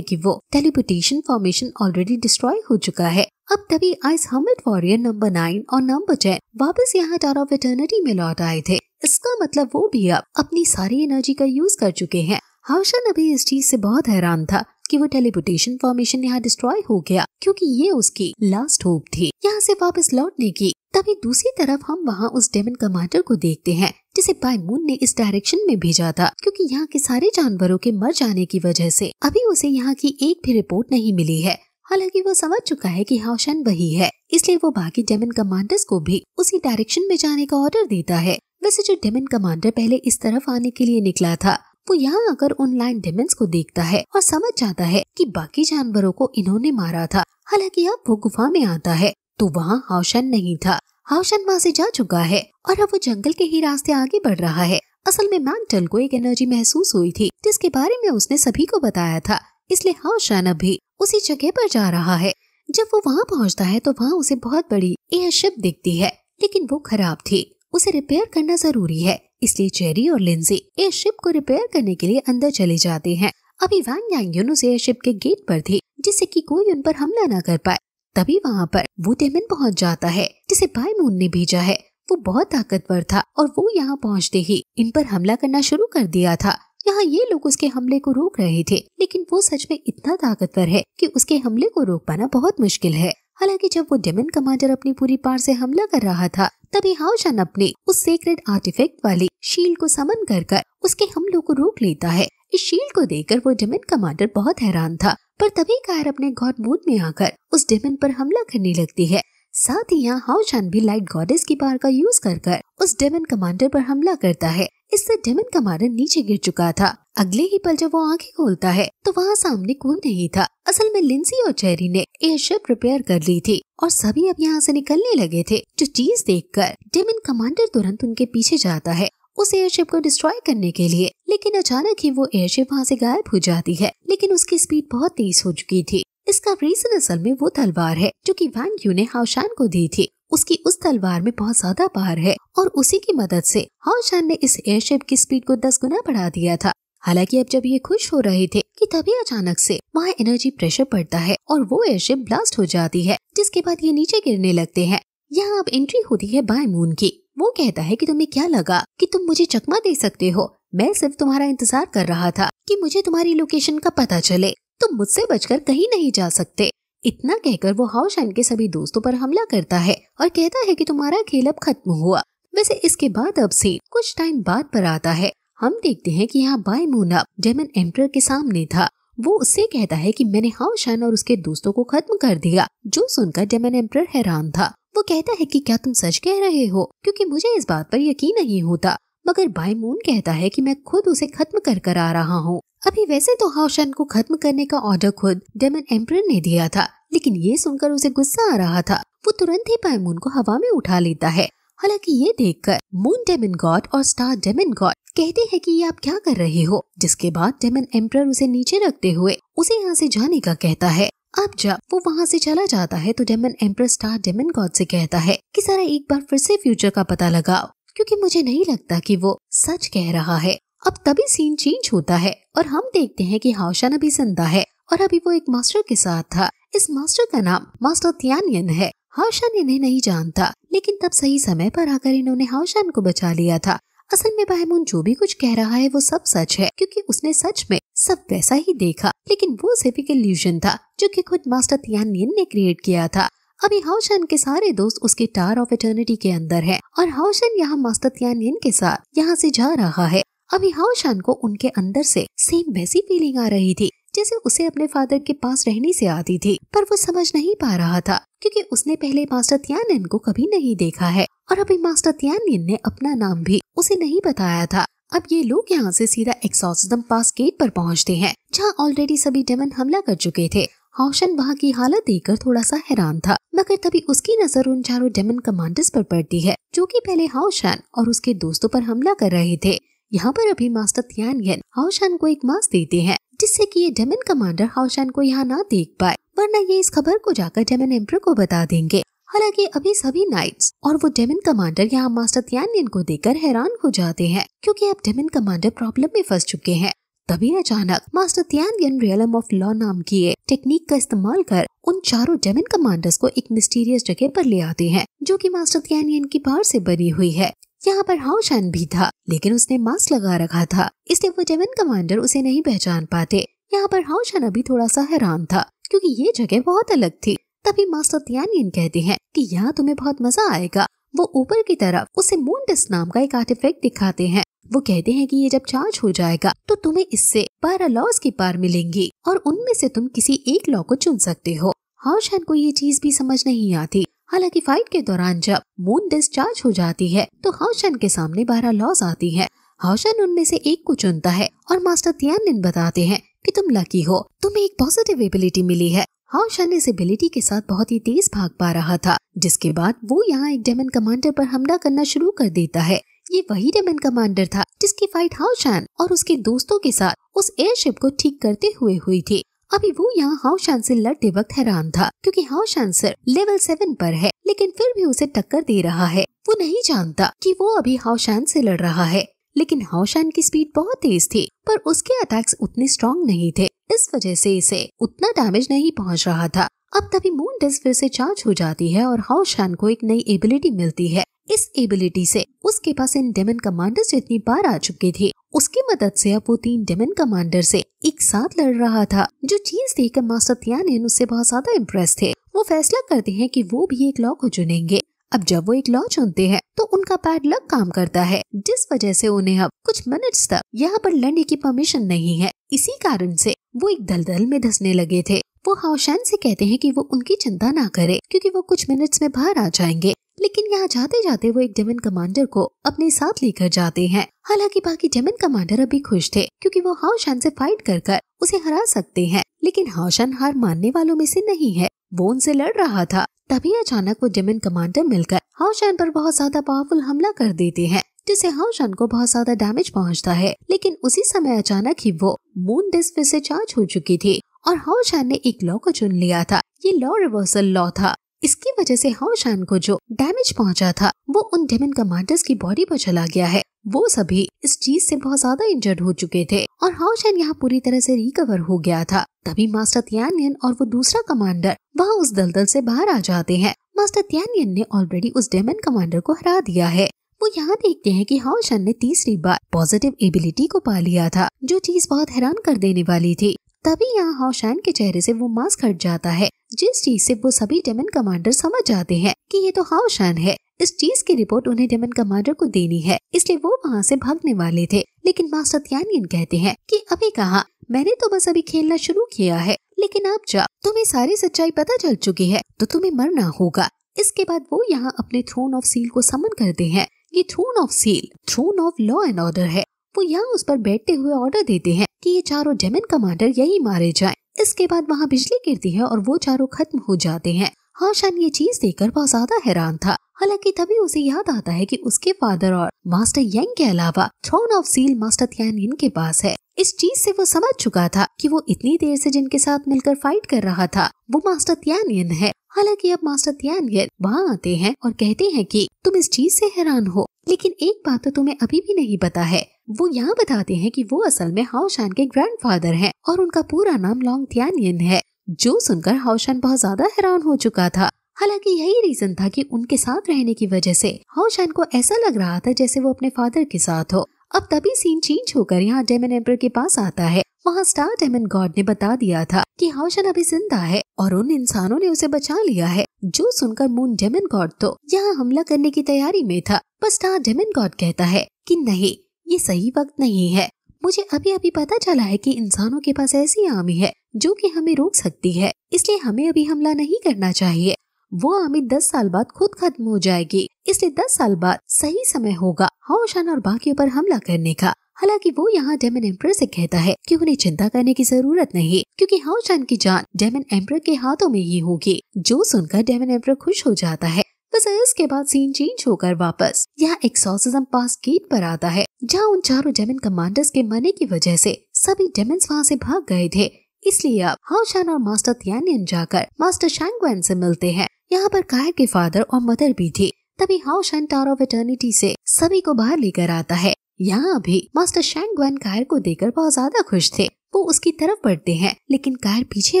कि वो टेलीपोर्टेशन फॉर्मेशन ऑलरेडी डिस्ट्रॉय हो चुका है। अब तभी आइस हर्मिट वॉरियर नंबर 9 और नंबर 10 वापस यहाँ टावर ऑफ इटर्निटी में लौट आए थे। इसका मतलब वो भी अब अपनी सारी एनर्जी का यूज कर चुके हैं। हाओशान अभी इस चीज से बहुत हैरान था कि वो टेलीपोर्टेशन फॉर्मेशन यहाँ डिस्ट्रॉय हो गया, क्योंकि ये उसकी लास्ट होप थी यहाँ से वापस लौटने की। तभी दूसरी तरफ हम वहाँ उस डेमन कमांडर को देखते हैं जिसे बाई मून ने इस डायरेक्शन में भेजा था, क्योंकि यहाँ के सारे जानवरों के मर जाने की वजह से अभी उसे यहाँ की एक भी रिपोर्ट नहीं मिली है। हालांकि वो समझ चुका है कि हाओशान वही है, इसलिए वो बाकी डेमन कमांडर्स को भी उसी डायरेक्शन में जाने का ऑर्डर देता है। वैसे जो डेमन कमांडर पहले इस तरफ आने के लिए निकला था, वो यहाँ आकर उन लायन डेमन्स को देखता है और समझ जाता है कि बाकी जानवरों को इन्होंने मारा था। हालांकि अब वो गुफा में आता है तो वहाँ हाओशान नहीं था। हाओशान वहाँ से जा चुका है और अब वो जंगल के ही रास्ते आगे बढ़ रहा है। असल में मैंटल को एक एनर्जी महसूस हुई थी जिसके बारे में उसने सभी को बताया था, इसलिए हाओशान अभी उसी जगह पर जा रहा है। जब वो वहाँ पहुँचता है तो वहाँ उसे बहुत बड़ी एयरशिप दिखती है, लेकिन वो खराब थी। उसे रिपेयर करना जरूरी है, इसलिए चेरी और लिंजी एयरशिप को रिपेयर करने के लिए अंदर चले जाते हैं। अभी वांग यांगयुन उस एयरशिप के गेट पर थी, जिससे कि कोई उन पर हमला न कर पाए। तभी वहाँ पर वो डेमन पहुँच जाता है जिसे बाई मून ने भेजा है। वो बहुत ताकतवर था और वो यहाँ पहुँचते ही इन पर हमला करना शुरू कर दिया था। यहाँ ये लोग उसके हमले को रोक रहे थे, लेकिन वो सच में इतना ताकतवर है कि उसके हमले को रोक पाना बहुत मुश्किल है। हालांकि जब वो डेमन कमांडर अपनी पूरी पार से हमला कर रहा था, तभी हाओशान अपनी उस सेक्रेड आर्टिफैक्ट वाली शील्ड को समन कर उसके हमलों को रोक लेता है। इस शील्ड को देखकर वो डेमन कमांडर बहुत हैरान था, पर तभी कायर अपने गॉड मोड में आकर उस डेमन पर हमला करने लगती है। साथ ही यहाँ हाओशान भी लाइट गॉडेस की पावर का यूज कर उस डेमन कमांडर पर हमला करता है। इससे डेमन कमांडर नीचे गिर चुका था। अगले ही पल जब वो आंखें खोलता है तो वहाँ सामने कोई नहीं था। असल में लिंसी और चेरी ने एयरशिप रिपेयर कर ली थी और सभी अब यहाँ से निकलने लगे थे। जो चीज देखकर डेमन कमांडर तुरंत उनके पीछे जाता है उस एयरशिप को डिस्ट्रॉय करने के लिए, लेकिन अचानक ही वो एयरशिप वहाँ से गायब हो जाती है। लेकिन उसकी स्पीड बहुत तेज हो चुकी थी। इसका रीजन असल में वो तलवार है जो कि वांग यू ने हाओशान को दी थी। उसकी उस तलवार में बहुत ज्यादा पावर है और उसी की मदद से हाओशान ने इस एयरशिप की स्पीड को 10 गुना बढ़ा दिया था। हालांकि अब जब ये खुश हो रहे थे कि तभी अचानक से वहाँ एनर्जी प्रेशर पड़ता है और वो एयरशिप ब्लास्ट हो जाती है, जिसके बाद ये नीचे गिरने लगते हैं। यहाँ अब एंट्री होती है बाई मून की। वो कहता है कि तुम्हें क्या लगा कि तुम मुझे चकमा दे सकते हो? मैं सिर्फ तुम्हारा इंतजार कर रहा था कि मुझे तुम्हारी लोकेशन का पता चले। तुम मुझसे बचकर कहीं नहीं जा सकते। इतना कहकर वो हाओशान के सभी दोस्तों पर हमला करता है और कहता है कि तुम्हारा खेल अब खत्म हुआ। वैसे इसके बाद अब सीन कुछ टाइम बाद पर आता है। हम देखते हैं कि यहाँ बाई मून अब डेमन एम्परर के सामने था। वो उससे कहता है कि मैंने हाओशान और उसके दोस्तों को खत्म कर दिया। जो सुनकर डेमन एम्परर हैरान था। वो कहता है कि क्या तुम सच कह रहे हो, क्योंकि मुझे इस बात पर यकीन नहीं होता। मगर बाई मून कहता है कि मैं खुद उसे खत्म कर आ रहा हूँ। अभी वैसे तो हाओशान को खत्म करने का ऑर्डर खुद डेमन एम्परर ने दिया था, लेकिन ये सुनकर उसे गुस्सा आ रहा था। वो तुरंत ही बाई मून को हवा में उठा लेता है। हालांकि ये देखकर मून डेमन गॉड और स्टार डेमन गॉड कहते हैं कि ये आप क्या कर रहे हो। जिसके बाद डेमन एम्परर उसे नीचे रखते हुए उसे यहाँ से जाने का कहता है। अब जब वो वहाँ से चला जाता है तो demon emperor star demon god से कहता है कि जरा एक बार फिर से फ्यूचर का पता लगाओ, क्योंकि मुझे नहीं लगता कि वो सच कह रहा है। अब तभी सीन चेंज होता है और हम देखते हैं कि हाओशान अभी जिंदा है और अभी वो एक मास्टर के साथ था। इस मास्टर का नाम मास्टर तियानियन है। हाओशान इन्हें नहीं जानता, लेकिन तब सही समय पर आकर इन्होंने हाओशान को बचा लिया था। असल में बाई मून जो भी कुछ कह रहा है वो सब सच है, क्योंकि उसने सच में सब वैसा ही देखा, लेकिन वो सिर्फ एक इल्यूजन था जो कि खुद मास्टर तियानियन ने क्रिएट किया था। अभी हाओशान के सारे दोस्त उसके टावर ऑफ इटर्निटी के अंदर है और हाओशान यहाँ मास्टर तियानियन के साथ यहाँ से जा रहा है। अभी हाओशान को उनके अंदर से सेम वैसी फीलिंग आ रही थी जैसे उसे अपने फादर के पास रहने से आती थी, पर वो समझ नहीं पा रहा था क्योंकि उसने पहले मास्टर तियानियन को कभी नहीं देखा है और अभी मास्टर तियानियन ने अपना नाम भी उसे नहीं बताया था। अब ये लोग यहाँ से सीधा एक्सॉर्सिज्म पास गेट पर पहुँचते हैं, जहाँ ऑलरेडी सभी डेमन हमला कर चुके थे। हाओशन वहाँ की हालत देखकर थोड़ा सा हैरान था, मगर तभी उसकी नजर उन चारों डेमन कमांडर्स पर पड़ती है जो कि पहले हाओशन और उसके दोस्तों पर हमला कर रहे थे। यहाँ पर अभी मास्टर तियानयेन हाओशन को एक मास्क देते हैं जिससे कि ये डेमन कमांडर हाओशन को यहाँ ना देख पाए, वरना ये इस खबर को जाकर डेमन एम्परर को बता देंगे। हालांकि अभी सभी नाइट्स और वो डेमन कमांडर यहाँ मास्टर तियानयेन को देखकर हैरान हो जाते हैं क्योंकि अब डेमन कमांडर प्रॉब्लम में फंस चुके हैं। तभी अचानक मास्टर तियानयेन रियलम ऑफ लॉ नाम की एक टेक्निक का इस्तेमाल कर उन चारों डेमन कमांडर्स को एक मिस्टीरियस जगह पर ले आते हैं जो कि मास्टर तियानयेन की बाहर से बनी हुई है। यहाँ पर हाओशन भी था, लेकिन उसने मास्क लगा रखा था, इसलिए वो डेमन कमांडर उसे नहीं पहचान पाते। यहाँ पर हाओशन अभी थोड़ा सा हैरान था क्योंकि ये जगह बहुत अलग थी। तभी मास्टर तियानयेन कहते हैं कि यहाँ तुम्हें बहुत मजा आएगा। वो ऊपर की तरफ उसे मून डिस्क नाम का एक आर्टिफैक्ट दिखाते हैं। वो कहते हैं कि ये जब चार्ज हो जाएगा तो तुम्हें इससे 12 लॉज की पावर मिलेंगी और उनमें से तुम किसी एक लॉ को चुन सकते हो। हाओशन को ये चीज भी समझ नहीं आती। हालांकि फाइट के दौरान जब मून डिस्क चार्ज हो जाती है तो हाओशन के सामने 12 लॉज आती है। हाओशन उनमें से एक को चुनता है और मास्टर तियानयेन बताते हैं कि तुम लकी हो, तुम्हें एक पॉजिटिव एबिलिटी मिली है। हाओशन इस एबिलिटी के साथ बहुत ही तेज भाग पा रहा था, जिसके बाद वो यहाँ एक डेमन कमांडर पर हमला करना शुरू कर देता है। ये वही डेमन कमांडर था जिसकी फाइट हाओशन और उसके दोस्तों के साथ उस एयरशिप को ठीक करते हुए हुई थी। अभी वो यहाँ हाओशन से लड़ते वक्त हैरान था क्योंकि हाओशन सिर्फ लेवल 7 पर है, लेकिन फिर भी उसे टक्कर दे रहा है। वो नहीं जानता कि वो अभी हाओशन से लड़ रहा है, लेकिन हाओशन की स्पीड बहुत तेज थी पर उसके अटैक्स उतने स्ट्रॉन्ग नहीं थे, इस वजह से इसे उतना डैमेज नहीं पहुंच रहा था। अब तभी मून डिस्क फिर से चार्ज हो जाती है और हाओशन को एक नई एबिलिटी मिलती है। इस एबिलिटी से उसके पास इन डेमन कमांडर जितनी बार आ चुके थे, उसकी मदद से अब वो 3 डेमन कमांडर से एक साथ लड़ रहा था। जो चीज देखकर मास्टर तियानयेन उससे बहुत ज्यादा इम्प्रेस थे। वो फैसला करते हैं कि वो भी एक लॉ को चुनेंगे। अब जब वो एक लॉ चुनते हैं तो उनका पैड लक काम करता है, जिस वजह से उन्हें अब कुछ मिनट्स तक यहाँ पर लड़ने की परमिशन नहीं है। इसी कारण से वो एक दलदल में धंसने लगे थे। वो हाओशन से कहते हैं कि वो उनकी चिंता ना करे क्योंकि वो कुछ मिनट्स में बाहर आ जाएंगे, लेकिन यहाँ जाते जाते वो एक डेमन कमांडर को अपने साथ लेकर जाते हैं। हालांकि बाकी डेमन कमांडर अभी खुश थे क्योंकि वो हाओशन से फाइट कर उसे हरा सकते हैं, लेकिन हाओशन हार मानने वालों में से नहीं है, वो उनसे लड़ रहा था। तभी अचानक वो डेमन कमांडर मिलकर हाओशन पर बहुत ज्यादा पावरफुल हमला कर देते हैं, जिससे हाओशन को बहुत ज्यादा डैमेज पहुंचता है। लेकिन उसी समय अचानक ही वो मून डिस्क फिर से चार्ज हो चुकी थी और हाओशन ने एक लॉ को चुन लिया था। ये लॉ रिवर्सल लॉ था। इसकी वजह से हाओशन को जो डैमेज पहुंचा था वो उन डेमन कमांडर्स की बॉडी पर चला गया है। वो सभी इस चीज से बहुत ज्यादा इंजर्ड हो चुके थे और हाओशन यहाँ पूरी तरह से रिकवर हो गया था। तभी मास्टर तियानयेन और वो दूसरा कमांडर वहाँ उस दलदल से बाहर आ जाते हैं। मास्टर तियानयेन ने ऑलरेडी उस डेमन कमांडर को हरा दिया है। वो यहाँ देखते हैं कि हाओशन ने तीसरी बार पॉजिटिव एबिलिटी को पा लिया था, जो चीज बहुत हैरान कर देने वाली थी। तभी यहाँ हाओशन के चेहरे से वो मास्क हट जाता है, जिस चीज से वो सभी डेमन कमांडर समझ जाते हैं कि ये तो हाओशन है। इस चीज की रिपोर्ट उन्हें डेमन कमांडर को देनी है, इसलिए वो वहाँ से भागने वाले थे। लेकिन मास्टर तियानयेन कहते हैं कि अभी कहाँ, मैंने तो बस अभी खेलना शुरू किया है, लेकिन अब जब तुम्हें सारी सच्चाई पता चल चुकी है तो तुम्हें मरना होगा। इसके बाद वो यहाँ अपने थ्रोन ऑफ सील को समन करते हैं। ये throne of seal throne of law and order है। वो यहाँ उस पर बैठते हुए ऑर्डर देते हैं कि ये चारों डेमन कमांडर यही मारे जाएं। इसके बाद वहाँ बिजली गिरती है और वो चारों खत्म हो जाते हैं। हाओशन ये चीज देखकर बहुत ज्यादा हैरान था। हालांकि तभी उसे याद आता है कि उसके फादर और मास्टर यंग के अलावा थ्रोन ऑफ सील मास्टर तियानयेन के पास है। इस चीज से वो समझ चुका था कि वो इतनी देर से जिनके साथ मिलकर फाइट कर रहा था वो मास्टर तियानयेन है। हालांकि अब मास्टर तियानयेन वहाँ आते हैं और कहते हैं कि तुम इस चीज से हैरान हो, लेकिन एक बात तो तुम्हें अभी भी नहीं पता है। वो यहाँ बताते हैं कि वो असल में हाओशन के ग्रैंडफादर हैं और उनका पूरा नाम लॉन्ग तियानयेन है। जो सुनकर हाओशन बहुत ज्यादा हैरान हो चुका था। हालांकि यही रीजन था कि उनके साथ रहने की वजह से हाओशन को ऐसा लग रहा था जैसे वो अपने फादर के साथ हो। अब तभी सीन चेंज होकर यहाँ डेमन एम्परर के पास आता है। वहाँ स्टार डेमन गॉड ने बता दिया था कि हाओशन अभी जिंदा है और उन इंसानों ने उसे बचा लिया है। जो सुनकर मून डेमन गॉड तो यहाँ हमला करने की तैयारी में था, पर स्टार डेमन गॉड कहता है कि नहीं, ये सही वक्त नहीं है। मुझे अभी अभी पता चला है कि इंसानों के पास ऐसी आर्मी है जो कि हमें रोक सकती है, इसलिए हमें अभी हमला नहीं करना चाहिए। वो आर्मी 10 साल बाद खुद खत्म हो जाएगी, इसलिए 10 साल बाद सही समय होगा हाओशान और बाकियों पर हमला करने का। हालांकि वो यहाँ डेमन एम्परर से कहता है कि उन्हें चिंता करने की जरूरत नहीं, क्योंकि हाओशान की जान डेमन एम्परर के हाथों में ही होगी। जो सुनकर डेमन एम्परर खुश हो जाता है। बस इसके बाद सीन चेंज होकर वापस यहाँ एक्सॉर्सिज्म पास गेट पर आता है, जहाँ उन चारों डेमन कमांडर्स के मरने की वजह से सभी डेमन्स वहाँ से भाग गए थे। इसलिए अब हाओशान और मास्टर तियानियन जाकर मास्टर शैंगवेन से मिलते हैं। यहाँ पर कायर के फादर और मदर भी थे। तभी हाओशान टावर ऑफ एटर्निटी से सभी को बाहर लेकर आता है। यहाँ भी मास्टर शैंगवेन कायर को देखकर बहुत ज्यादा खुश थे। वो उसकी तरफ बढ़ते हैं, लेकिन कायर पीछे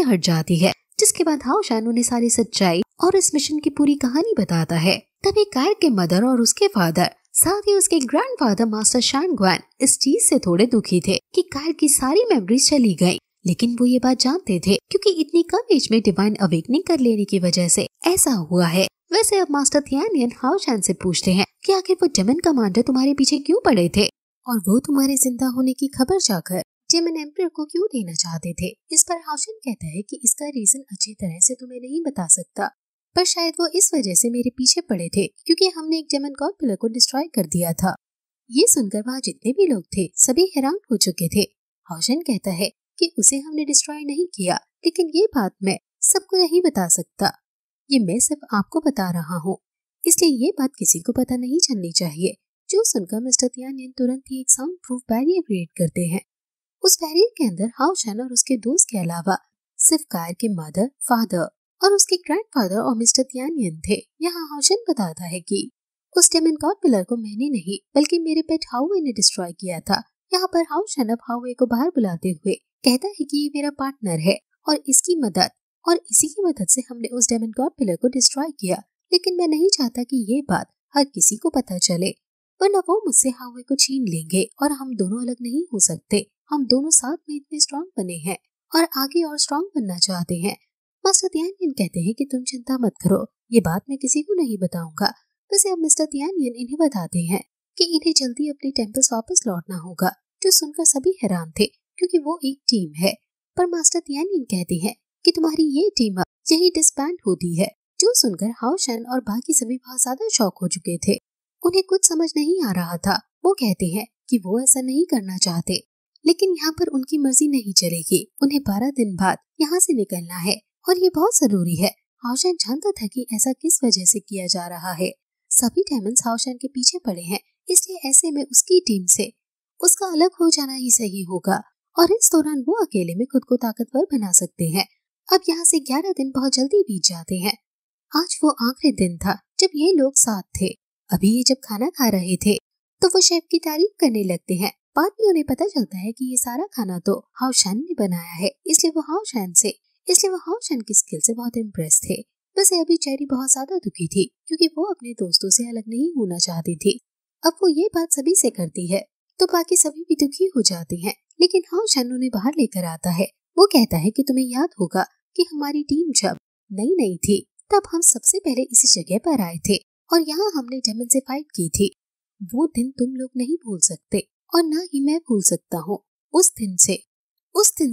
हट जाती है, जिसके बाद हाओशान उन्हें सारी सच्चाई और इस मिशन की पूरी कहानी बताता है। तभी कायर के मदर और उसके फादर, साथ ही उसके ग्रैंडफादर मास्टर शैंगवेन इस चीज से थोड़े दुखी थे कि कायर की सारी मेमोरीज चली गयी। लेकिन वो ये बात जानते थे क्योंकि इतनी कम एज में डिवाइन अवेकनिंग कर लेने की वजह से ऐसा हुआ है। वैसे अब मास्टर थियानियन हाओशान से पूछते हैं कि आखिर वो डेमन कमांडर तुम्हारे पीछे क्यों पड़े थे और वो तुम्हारे जिंदा होने की खबर जाकर डेमन एम्परर को क्यों देना चाहते थे। इस पर हाओशान कहता है कि इसका रीजन अच्छी तरह से तुम्हें नहीं बता सकता, पर शायद वो इस वजह से मेरे पीछे पड़े थे क्योंकि हमने एक डेमन गॉड पिलर को डिस्ट्रॉय कर दिया था। ये सुनकर वहाँ जितने भी लोग थे सभी हैरान हो चुके थे। हाओशान कहता है कि उसे हमने डिस्ट्रॉय नहीं किया, लेकिन ये बात मैं सबको नहीं बता सकता। ये मैं सिर्फ आपको बता रहा हूँ, इसलिए ये बात किसी को पता नहीं चलनी चाहिए। जो सुनकर मिस्टर तियानियन तुरंत ही एक साउंड प्रूफ बैरियर क्रिएट करते हैं। उस बैरियर के अंदर हाओशान और उसके दोस्त के अलावा सिर्फ कायर के मदर, फादर और उसके ग्रैंडफादर और मिस्टर तियानियन थे। यहाँ हाओशान बताता है कि उस डेमन गॉड पिलर को मैंने नहीं बल्कि मेरे पेट हाउवे ने डिस्ट्रॉय किया था। यहाँ पर हाओशान अब हाउवे को बाहर बुलाते हुए कहता है कि ये मेरा पार्टनर है और इसी की मदद से हमने उस डेमन गॉड पिलर को डिस्ट्रॉय किया, लेकिन मैं नहीं चाहता कि ये बात हर किसी को पता चले, वरना वो मुझसे हाउवे को छीन लेंगे और हम दोनों अलग नहीं हो सकते। हम दोनों साथ में इतने स्ट्रॉन्ग बने हैं और आगे और स्ट्रॉन्ग बनना चाहते हैं। मास्टर तियानियन कहते हैं कि तुम चिंता मत करो, ये बात मैं किसी को नहीं बताऊंगा। वैसे अब मिस्टर तियानियन इन्हें बताते हैं कि इन्हें जल्दी अपने टेम्पल्स वापस लौटना होगा, जो सुनकर सभी हैरान थे क्योंकि वो एक टीम है। पर मास्टर तियानियन कहते हैं कि तुम्हारी ये टीम अब यही डिसबैंड होती है। जो सुनकर हाओशान और बाकी सभी बहुत ज्यादा शॉक हो चुके थे। उन्हें कुछ समझ नहीं आ रहा था। वो कहते हैं कि वो ऐसा नहीं करना चाहते, लेकिन यहाँ पर उनकी मर्जी नहीं चलेगी। उन्हें 12 दिन बाद यहाँ से निकलना है और ये बहुत जरूरी है। हाओशान जानता था कि ऐसा किस वजह से किया जा रहा है। सभी डेमन्स हाओशान के पीछे पड़े हैं, इसलिए ऐसे में उसकी टीम से उसका अलग हो जाना ही सही होगा और इस दौरान वो अकेले में खुद को ताकतवर बना सकते हैं। अब यहाँ से 11 दिन बहुत जल्दी बीत जाते हैं। आज वो आखिरी दिन था जब ये लोग साथ थे। अभी ये जब खाना खा रहे थे तो वो शेफ की तारीफ करने लगते हैं। बाद में उन्हें पता चलता है कि ये सारा खाना तो हाओशान ने बनाया है, इसलिए वो हाओशान की स्किल से बहुत इम्प्रेस थे। वैसे अभी चेरी बहुत ज्यादा दुखी थी क्योंकि वो अपने दोस्तों से अलग नहीं होना चाहती थी। अब वो ये बात सभी से करती है तो बाकी सभी भी दुखी हो जाते हैं, लेकिन हाओशान उन्हें बाहर लेकर आता है। वो कहता है कि तुम्हें याद होगा कि हमारी टीम जब नई थी तब हम सबसे पहले इसी जगह पर आए थे और यहाँ हमने डेमन से फाइट की थी। वो दिन तुम लोग नहीं भूल सकते और ना ही मैं भूल सकता हूँ। उस दिन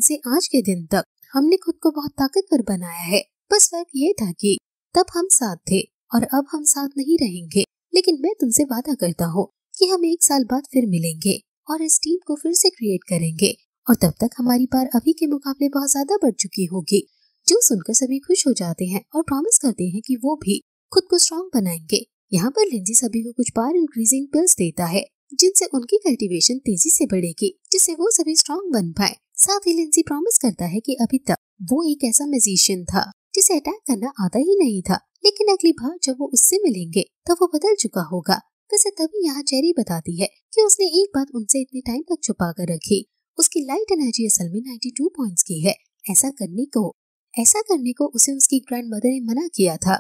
से आज के दिन तक हमने खुद को बहुत ताकतवर बनाया है। बस फर्क ये था कि तब हम साथ थे और अब हम साथ नहीं रहेंगे, लेकिन मैं तुमसे वादा करता हूँ कि हम 1 साल बाद फिर मिलेंगे और इस टीम को फिर से क्रिएट करेंगे और तब तक हमारी पार अभी के मुकाबले बहुत ज्यादा बढ़ चुकी होगी। जो सुनकर सभी खुश हो जाते हैं और प्रॉमिस करते हैं कि वो भी खुद को स्ट्रॉन्ग बनाएंगे। यहाँ पर लिंजी सभी को कुछ पावर इंक्रीजिंग पिल्स देता है जिनसे उनकी कल्टीवेशन तेजी से बढ़ेगी, जिससे वो सभी स्ट्रॉन्ग बन पाए। साथ ही लिंजी प्रॉमिस करता है कि अभी तक वो एक ऐसा मैजिशियन था जिसे अटैक करना आता ही नहीं था, लेकिन अगली बार जब वो उससे मिलेंगे तब वो बदल चुका होगा। वैसे तभी यहाँ चेरी बताती है कि उसने एक बात उनसे इतने टाइम तक छुपा कर रखी। उसकी लाइट एनर्जी असल में 92 पॉइंट्स की है। ऐसा करने को उसे उसकी ग्रैंड मदर ने मना किया था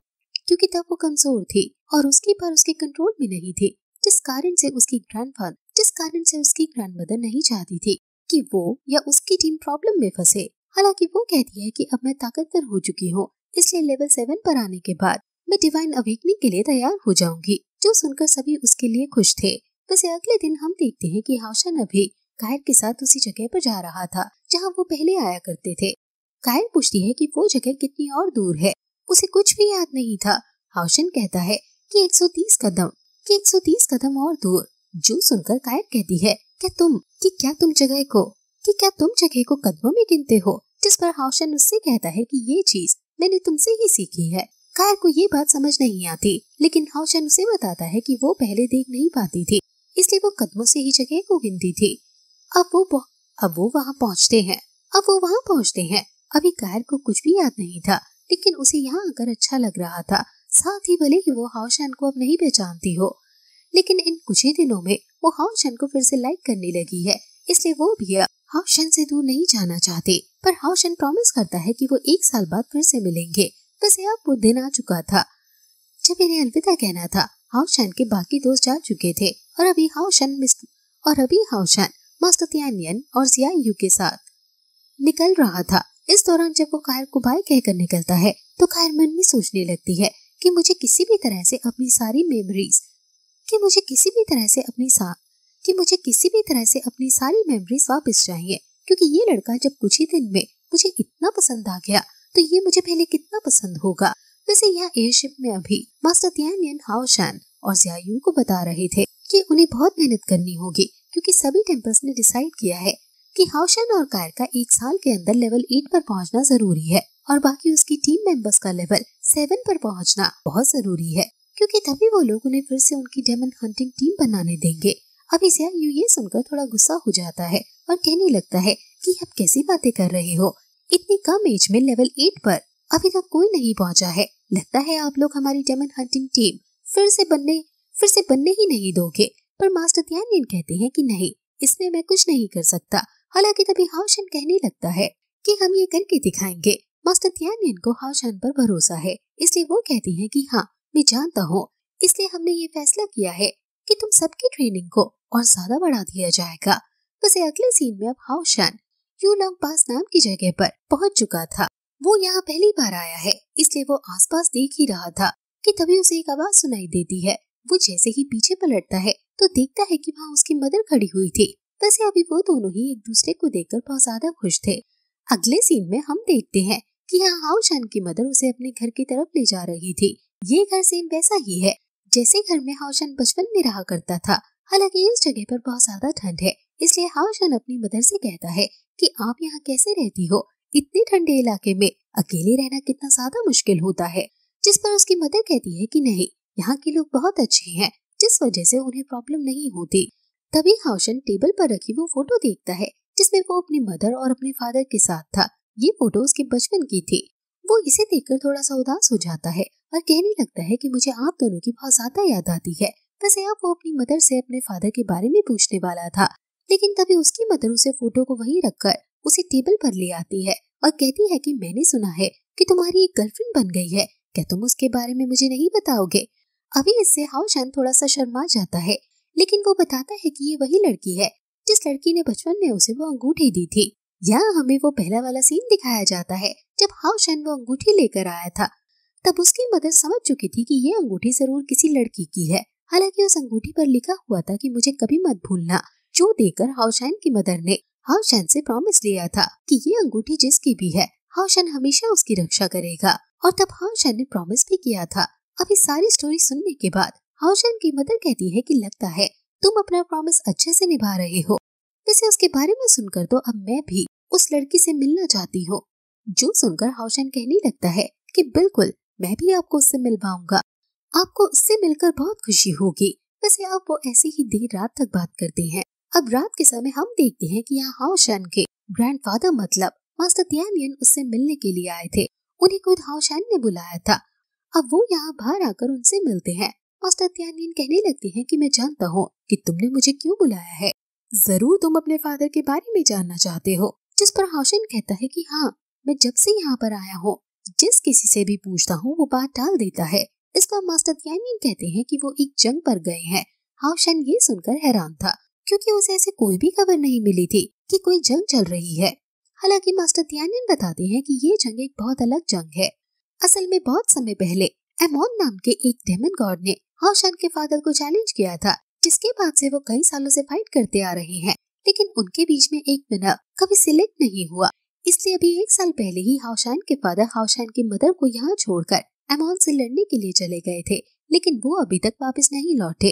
क्योंकि तब वो कमजोर थी और उसकी पर उसके कंट्रोल में नहीं थी, जिस कारण से उसकी ग्रैंड मदर नहीं चाहती थी कि वो या उसकी टीम प्रॉब्लम में फंसे। हालांकि वो कहती है कि अब मैं ताकतवर हो चुकी हूँ, इसलिए लेवल 7 पर आने के बाद मैं डिवाइन अवेकनिंग के लिए तैयार हो जाऊंगी। जो सुनकर सभी उसके लिए खुश थे। वैसे अगले दिन हम देखते हैं कि हाओशान अभी कायर के साथ उसी जगह पर जा रहा था जहाँ वो पहले आया करते थे। कायर पूछती है कि वो जगह कितनी और दूर है। उसे कुछ भी याद नहीं था। हाउशन कहता है कि 130 कदम और दूर। जो सुनकर कायर कहती है क्या तुम जगह को कदमों में गिनते हो? जिस पर हाउशन उससे कहता है कि ये चीज मैंने तुमसे ही सीखी है। कायर को ये बात समझ नहीं आती, लेकिन हाउशन उसे बताता है कि वो पहले देख नहीं पाती थी, इसलिए वो कदमों से ही जगह को गिनती थी। अब वो वहाँ पहुँचते हैं। अभी कायर को कुछ भी याद नहीं था, लेकिन उसे यहाँ आकर अच्छा लग रहा था। साथ ही भले ही वो हाउशन को अब नहीं पहचानती हो, लेकिन इन कुछ ही दिनों में वो हाउशन को फिर से लाइक करने लगी है, इसलिए वो भी हाउशन से दूर नहीं जाना चाहते। पर हाउशन प्रॉमिस करता है कि वो 1 साल बाद फिर से मिलेंगे। वैसे अब वो दिन आ चुका था जब इन्हें अलविदा कहना था। हाउशन के बाकी दोस्त जा चुके थे और अभी हाउशन मास्टर तियानियन और जियायू के साथ निकल रहा था। इस दौरान जब वो कायर को बाय कहकर निकलता है तो कायर मन में सोचने लगती है कि मुझे किसी भी तरह से अपनी सारी मेमोरीज वापस चाहिए, क्योंकि ये लड़का जब कुछ ही दिन में मुझे इतना पसंद आ गया तो ये मुझे पहले कितना पसंद होगा। वैसे यहाँ एयरशिप में अभी मास्टर तियानियन हाउशन और जियायू को बता रहे थे कि उन्हें बहुत मेहनत करनी होगी, क्योंकि सभी टेम्पल्स ने डिसाइड किया है कि हाउशन और कायर का 1 साल के अंदर लेवल 8 पर पहुंचना जरूरी है और बाकी उसकी टीम मेंबर्स का लेवल 7 पर पहुंचना बहुत जरूरी है, क्योंकि तभी वो लोग उन्हें फिर से उनकी डेमन हंटिंग टीम बनाने देंगे। अभी जियायू ये सुनकर थोड़ा गुस्सा हो जाता है और कहने लगता है कि अब कैसी बातें कर रहे हो, इतनी कम एज में लेवल 8 पर अभी तक कोई नहीं पहुंचा है। लगता है आप लोग हमारी डेमन हंटिंग टीम फिर से बनने ही नहीं दोगे। पर मास्टर तियानियन कहते हैं कि नहीं, इसमें मैं कुछ नहीं कर सकता। हालांकि तभी हाउशन कहने लगता है कि हम ये करके दिखाएंगे। मास्टर तियानियन को हाउशन पर भरोसा है, इसलिए वो कहती है कि हाँ मैं जानता हूँ, इसलिए हमने ये फैसला किया है कि तुम सबकी ट्रेनिंग को और ज्यादा बढ़ा दिया जाएगा। वैसे अगले सीन में अब हाउशन यूलोंग पास नाम की जगह पर पहुंच चुका था। वो यहाँ पहली बार आया है, इसलिए वो आसपास देख ही रहा था कि तभी उसे एक आवाज सुनाई देती है। वो जैसे ही पीछे पलटता है तो देखता है कि वहाँ उसकी मदर खड़ी हुई थी। वैसे अभी वो दोनों ही एक दूसरे को देखकर बहुत ज्यादा खुश थे। अगले सीन में हम देखते हैं कि यहाँ हाउशन की मदर उसे अपने घर की तरफ ले जा रही थी। ये घर सेम वैसा ही है जैसे घर में हाउशन बचपन में रहा करता था। हालांकि इस जगह पर बहुत ज्यादा ठंड है, इसलिए हाउशन अपनी मदर से कहता है कि आप यहाँ कैसे रहती हो, इतने ठंडे इलाके में अकेले रहना कितना ज्यादा मुश्किल होता है। जिस पर उसकी मदर कहती है कि नहीं, यहाँ के लोग बहुत अच्छे हैं, जिस वजह से उन्हें प्रॉब्लम नहीं होती। तभी हाउशन टेबल पर रखी वो फोटो देखता है जिसमें वो अपनी मदर और अपने फादर के साथ था। ये फोटो उसके बचपन की थी। वो इसे देखकर थोड़ा सा उदास हो जाता है और कहने लगता है कि मुझे आप दोनों की बहुत ज्यादा याद आती है। वैसे अब वो अपनी मदर से अपने फादर के बारे में पूछने वाला था, लेकिन तभी उसकी मदर उसे फोटो को वहीं रखकर उसे टेबल पर ले आती है और कहती है कि मैंने सुना है कि तुम्हारी एक गर्लफ्रेंड बन गई है, क्या तुम उसके बारे में मुझे नहीं बताओगे? अभी इससे हाउशन थोड़ा सा शर्मा जाता है, लेकिन वो बताता है कि ये वही लड़की है जिस लड़की ने बचपन में उसे वो अंगूठी दी थी। यहाँ हमें वो पहला वाला सीन दिखाया जाता है जब हाउशन वो अंगूठी लेकर आया था। तब उसकी मदर समझ चुकी थी कि ये अंगूठी जरूर किसी लड़की की है। हालांकि उस अंगूठी पर लिखा हुआ था कि मुझे कभी मत भूलना, जो देकर हाउशन की मदर ने हाउशन से प्रॉमिस लिया था कि ये अंगूठी जिसकी भी है हाउशन हमेशा उसकी रक्षा करेगा। और तब हाउशन ने प्रॉमिस भी किया था। अभी सारी स्टोरी सुनने के बाद हाउशन की मदर कहती है कि लगता है तुम अपना प्रॉमिस अच्छे से निभा रहे हो। वैसे उसके बारे में सुनकर तो अब मैं भी उस लड़की से मिलना चाहती हूँ। जो सुनकर हाउशन कहने लगता है कि बिल्कुल मैं भी आपको उससे मिलवाऊंगा, आपको उससे मिलकर बहुत खुशी होगी। वैसे अब वो ऐसे ही देर रात तक बात करते हैं। अब रात के समय हम देखते हैं कि यहाँ हाउशन के ग्रैंडफादर मतलब मास्टर तियानियन उससे मिलने के लिए आए थे। उन्हें खुद हाउशन ने बुलाया था। अब वो यहाँ बाहर आकर उनसे मिलते हैं। मास्टर तियानियन कहने लगते हैं कि मैं जानता हूँ कि तुमने मुझे क्यों बुलाया है, जरूर तुम अपने फादर के बारे में जानना चाहते हो। जिस पर हाउशन कहता है कि हाँ, मैं जब से यहाँ पर आया हूँ जिस किसी से भी पूछता हूँ वो बात टाल देता है। इस पर मास्टर तियानियन कहते हैं कि वो एक जंग पर गए हैं। हाउशन ये सुनकर हैरान था, क्योंकि उसे ऐसे कोई भी खबर नहीं मिली थी कि कोई जंग चल रही है। हालांकि मास्टर तियानियन बताते हैं कि ये जंग एक बहुत अलग जंग है। असल में बहुत समय पहले एमोन नाम के एक डेमन गॉड ने हाउशन के फादर को चैलेंज किया था, जिसके बाद से वो कई सालों से फाइट करते आ रहे हैं, लेकिन उनके बीच में एक विनर कभी सिलेक्ट नहीं हुआ। इसलिए अभी 1 साल पहले ही हाओशान के फादर हाओशान की मदर को यहाँ छोड़कर एमॉन से लड़ने के लिए चले गए थे, लेकिन वो अभी तक वापस नहीं लौटे।